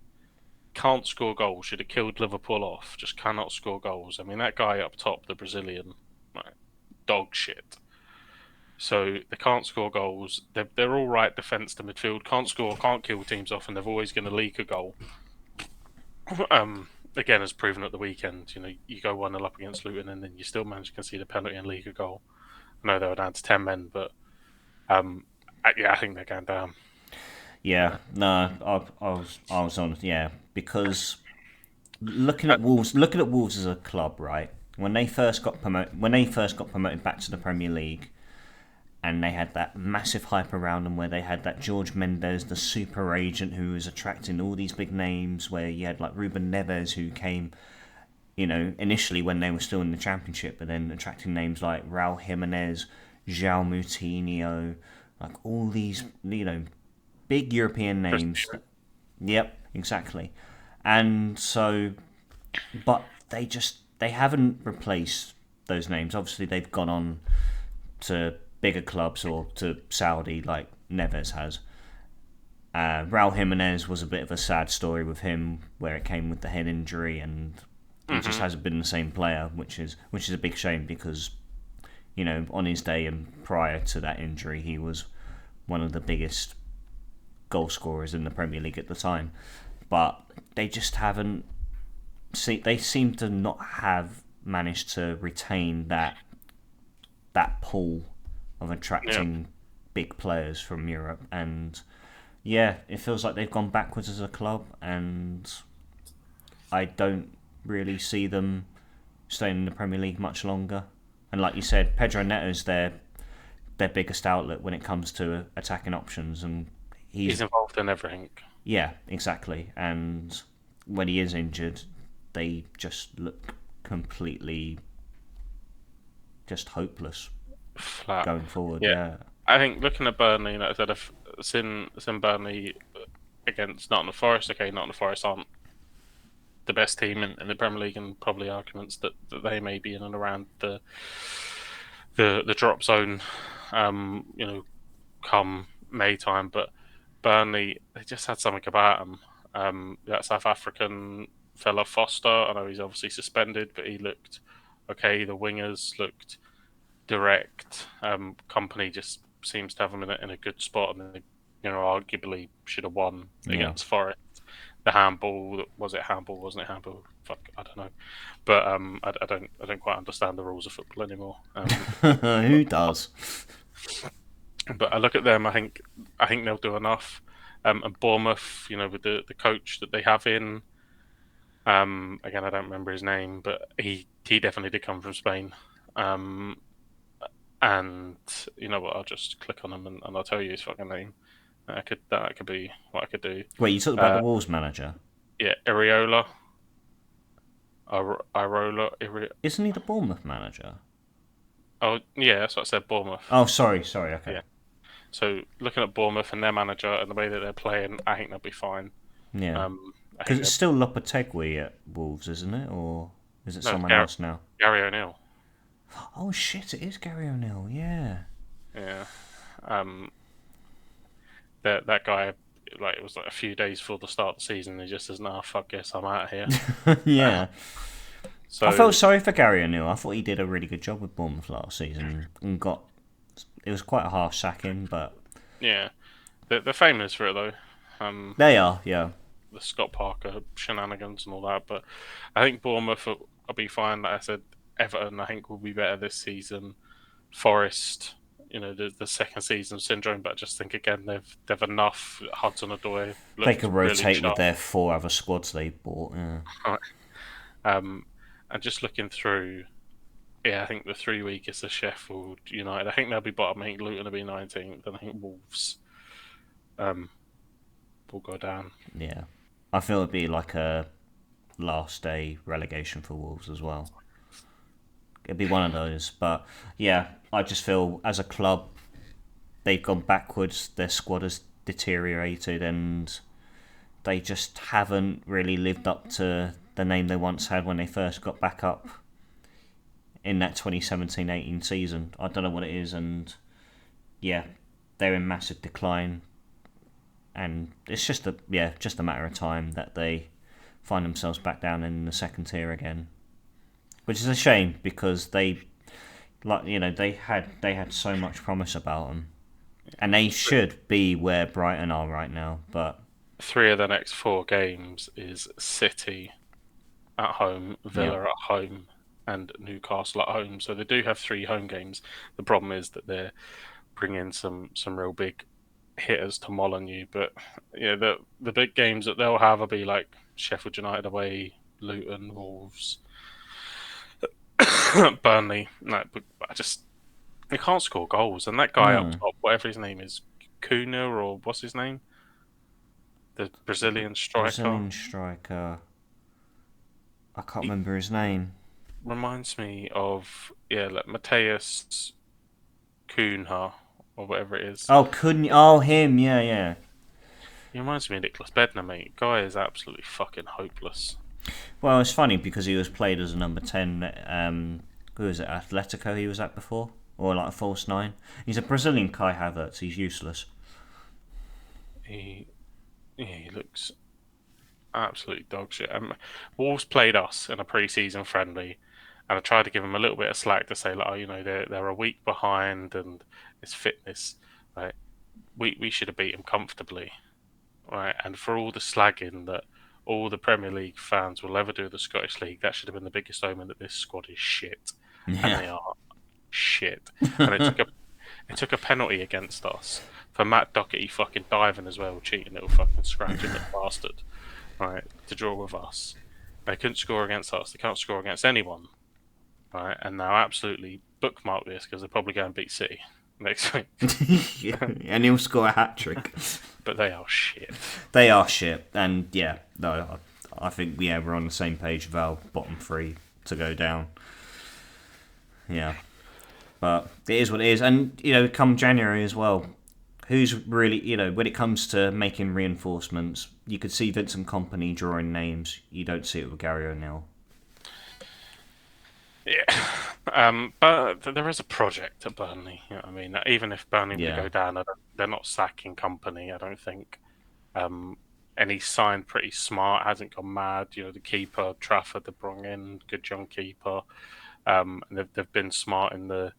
can't score goals, should have killed Liverpool off, just cannot score goals. I mean, that guy up top, the Brazilian, like, dog shit. So they can't score goals. They're all right defence to midfield. Can't score, can't kill teams off, and they're always going to leak a goal. Again, as proven at the weekend, you go 1-0 up against Luton, and then you still manage to concede a penalty and leak a goal. I know they were down to 10 men, but I think they're going down. Yeah, no, I was on. Yeah, because looking at Wolves as a club, right? When they first got promoted back to the Premier League, and they had that massive hype around them, where they had that George Mendes, the super agent, who was attracting all these big names. Where you had like Ruben Neves, who came, initially when they were still in the Championship, but then attracting names like Raul Jimenez, João Moutinho, like all these, big European names. Yep, exactly. And so, but they haven't replaced those names. Obviously, they've gone on to bigger clubs or to Saudi like Neves has. Raul Jimenez was a bit of a sad story with him, where it came with the head injury, and he just hasn't been the same player, which is a big shame because, on his day and prior to that injury, he was one of the biggest goal scorers in the Premier League at the time. But they just haven't. They seem to not have managed to retain that pool of attracting big players from Europe, and it feels like they've gone backwards as a club, and I don't really see them staying in the Premier League much longer. And like you said, Pedro Neto's their biggest outlet when it comes to attacking options, and he's involved in everything. Yeah, exactly. And when he is injured, they just look completely just hopeless. Flat. Going forward, yeah. I think looking at Burnley, like I said, it's in Burnley against Nottingham Forest. Okay, Nottingham Forest aren't the best team in the Premier League, and probably arguments that they may be in and around the drop zone, come May time. But Burnley, they just had something about them. That South African fella Foster, I know he's obviously suspended, but he looked okay. The wingers looked direct. Company just seems to have them in a good spot, and they, arguably should have won against Forest. The handball, was it handball? Wasn't it handball? Fuck, I don't know. But I don't quite understand the rules of football anymore. Who does? But I look at them. I think they'll do enough. And Bournemouth, with the coach that they have in. Again, I don't remember his name, but he definitely did come from Spain. And you know what? I'll just click on him and I'll tell you his fucking name. That could be what I could do. Wait, you talked about the Wolves manager? Yeah, Areola. Irola. Isn't he the Bournemouth manager? Oh, yeah, that's what I said, Bournemouth. Oh, sorry, okay. Yeah. So, looking at Bournemouth and their manager and the way that they're playing, I think they'll be fine. Yeah. Because it's still Lopetegui at Wolves, isn't it? Or is it someone else now? Gary O'Neill. Oh, shit, it is Gary O'Neill, yeah. Yeah. That guy, like, it was like a few days before the start of the season, he just says, "Nah, fuck this, I'm out of here." Yeah. So I felt sorry for Gary O'Neill. I thought he did a really good job with Bournemouth last season, and it was quite a harsh sacking, but yeah, they're famous for it though. They are, yeah. The Scott Parker shenanigans and all that, but I think Bournemouth will be fine. Like I said, Everton I think will be better this season. Forest, the second season syndrome, but I just think again they've enough. Hudson-Odoi, they could rotate really with their 4 other squads they bought. Yeah. And just looking through, I think the 3 weakest are Sheffield United. I think they'll be bottom. I think Luton will be 19th. And I think Wolves will go down. Yeah, I feel it'd be like a last day relegation for Wolves as well. it'd be one of those. But yeah, I just feel as a club they've gone backwards. Their squad has deteriorated, and they just haven't really lived up to the name they once had when they first got back up in that 2017-18 season. I don't know what it is, and yeah, they're in massive decline, and it's just a matter of time that they find themselves back down in the second tier again, which is a shame because they had so much promise about them, and they should be where Brighton are right now. But 3 of the next 4 games is City at home, Villa at home, and Newcastle at home. So they do have 3 home games. The problem is that they're bringing some real big hitters to Molineux. But yeah, the big games that they'll have will be like Sheffield United away, Luton, Wolves, Burnley. No, but they can't score goals. And that guy up top, whatever his name is, Cunha or what's his name? The Brazilian striker. I can't remember his name. Reminds me of like Mateus Cunha or whatever it is. Oh, Cunha. Oh, him. Yeah. He reminds me of Nicholas Bednar, mate. Guy is absolutely fucking hopeless. Well, it's funny because he was played as a number 10. Who was it? Atletico he was at before, or like a false 9. He's a Brazilian Kai Havertz. He's useless. He looks absolutely dog shit. Wolves played us in a pre-season friendly, and I tried to give them a little bit of slack to say, like, they're a week behind and it's fitness, right? We should have beat them comfortably, right? And for all the slagging that all the Premier League fans will ever do of the Scottish League, that should have been the biggest omen that this squad is shit, and they are shit. And it took a penalty against us for Matt Doherty fucking diving as well, cheating little fucking scratching little bastard, right, to draw with us. They couldn't score against us. They can't score against anyone, right? And now absolutely bookmark this because they're probably going to beat City next week. And he'll score a hat-trick. But they are shit. They are shit. And yeah, no, I think we're on the same page of our bottom 3 to go down. Yeah. But it is what it is. And, come January as well, who's really, when it comes to making reinforcements, you could see Vincent Kompany drawing names. You don't see it with Gary O'Neill. Yeah. But there is a project at Burnley. You know what I mean? Even if Burnley were to go down, they're not sacking Kompany, I don't think. And he's signed pretty smart, hasn't gone mad. The keeper, Trafford, they brought in, good young keeper. And they've been smart in the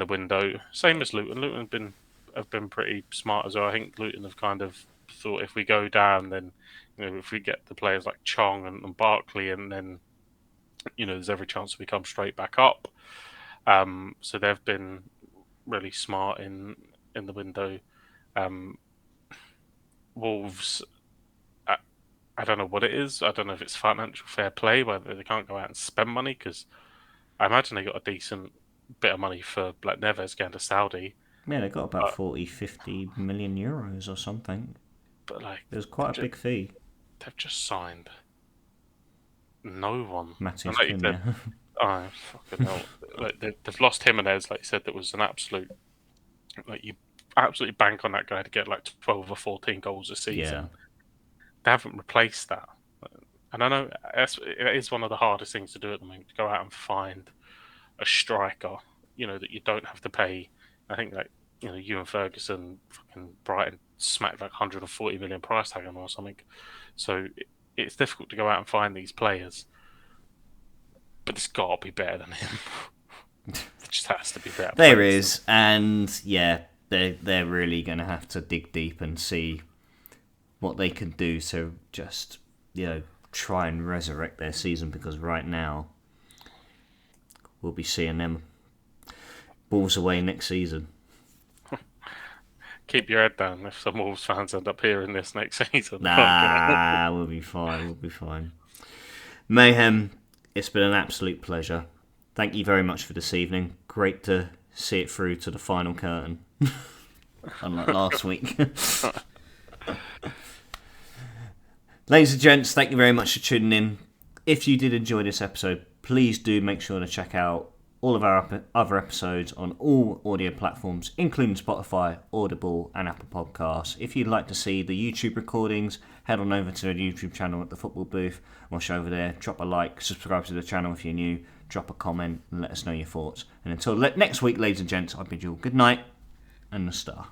window. Same as Luton. Luton have been pretty smart as well. I think Luton have kind of thought if we go down, then if we get the players like Chong and Barkley, and then there's every chance we come straight back up. So they've been really smart in the window. Wolves, I don't know what it is. I don't know if it's financial fair play, whether they can't go out and spend money, because I imagine they got a decent bit of money for Black Neves going to Saudi. Yeah, they got about 50 million euros or something. But it was quite a big fee. They've just signed no one. Matheus Cunha. Oh, fucking hell. They've lost Jimenez, like you said, that was an absolute... you absolutely bank on that guy to get 12 or 14 goals a season. Yeah. They haven't replaced that. And I know it is one of the hardest things to do at the moment, to go out and find a striker, that you don't have to pay. I think you and Ferguson, fucking Brighton smacked 140 million price tag on or something. So it's difficult to go out and find these players. But it's got to be better than him. It just has to be better. There is, and yeah, they're really going to have to dig deep and see what they can do to just try and resurrect their season, because right now we'll be seeing them Wolves away next season. Keep your head down if some Wolves fans end up hearing this next season. Nah, we'll be fine. Mayhem, it's been an absolute pleasure. Thank you very much for this evening. Great to see it through to the final curtain. Unlike last week. Ladies and gents, thank you very much for tuning in. If you did enjoy this episode, please do make sure to check out all of our other episodes on all audio platforms, including Spotify, Audible, and Apple Podcasts. If you'd like to see the YouTube recordings, head on over to the YouTube channel at The Football Booth. Watch over there, drop a like, subscribe to the channel if you're new, drop a comment, and let us know your thoughts. And until next week, ladies and gents, I bid you all good night and the star.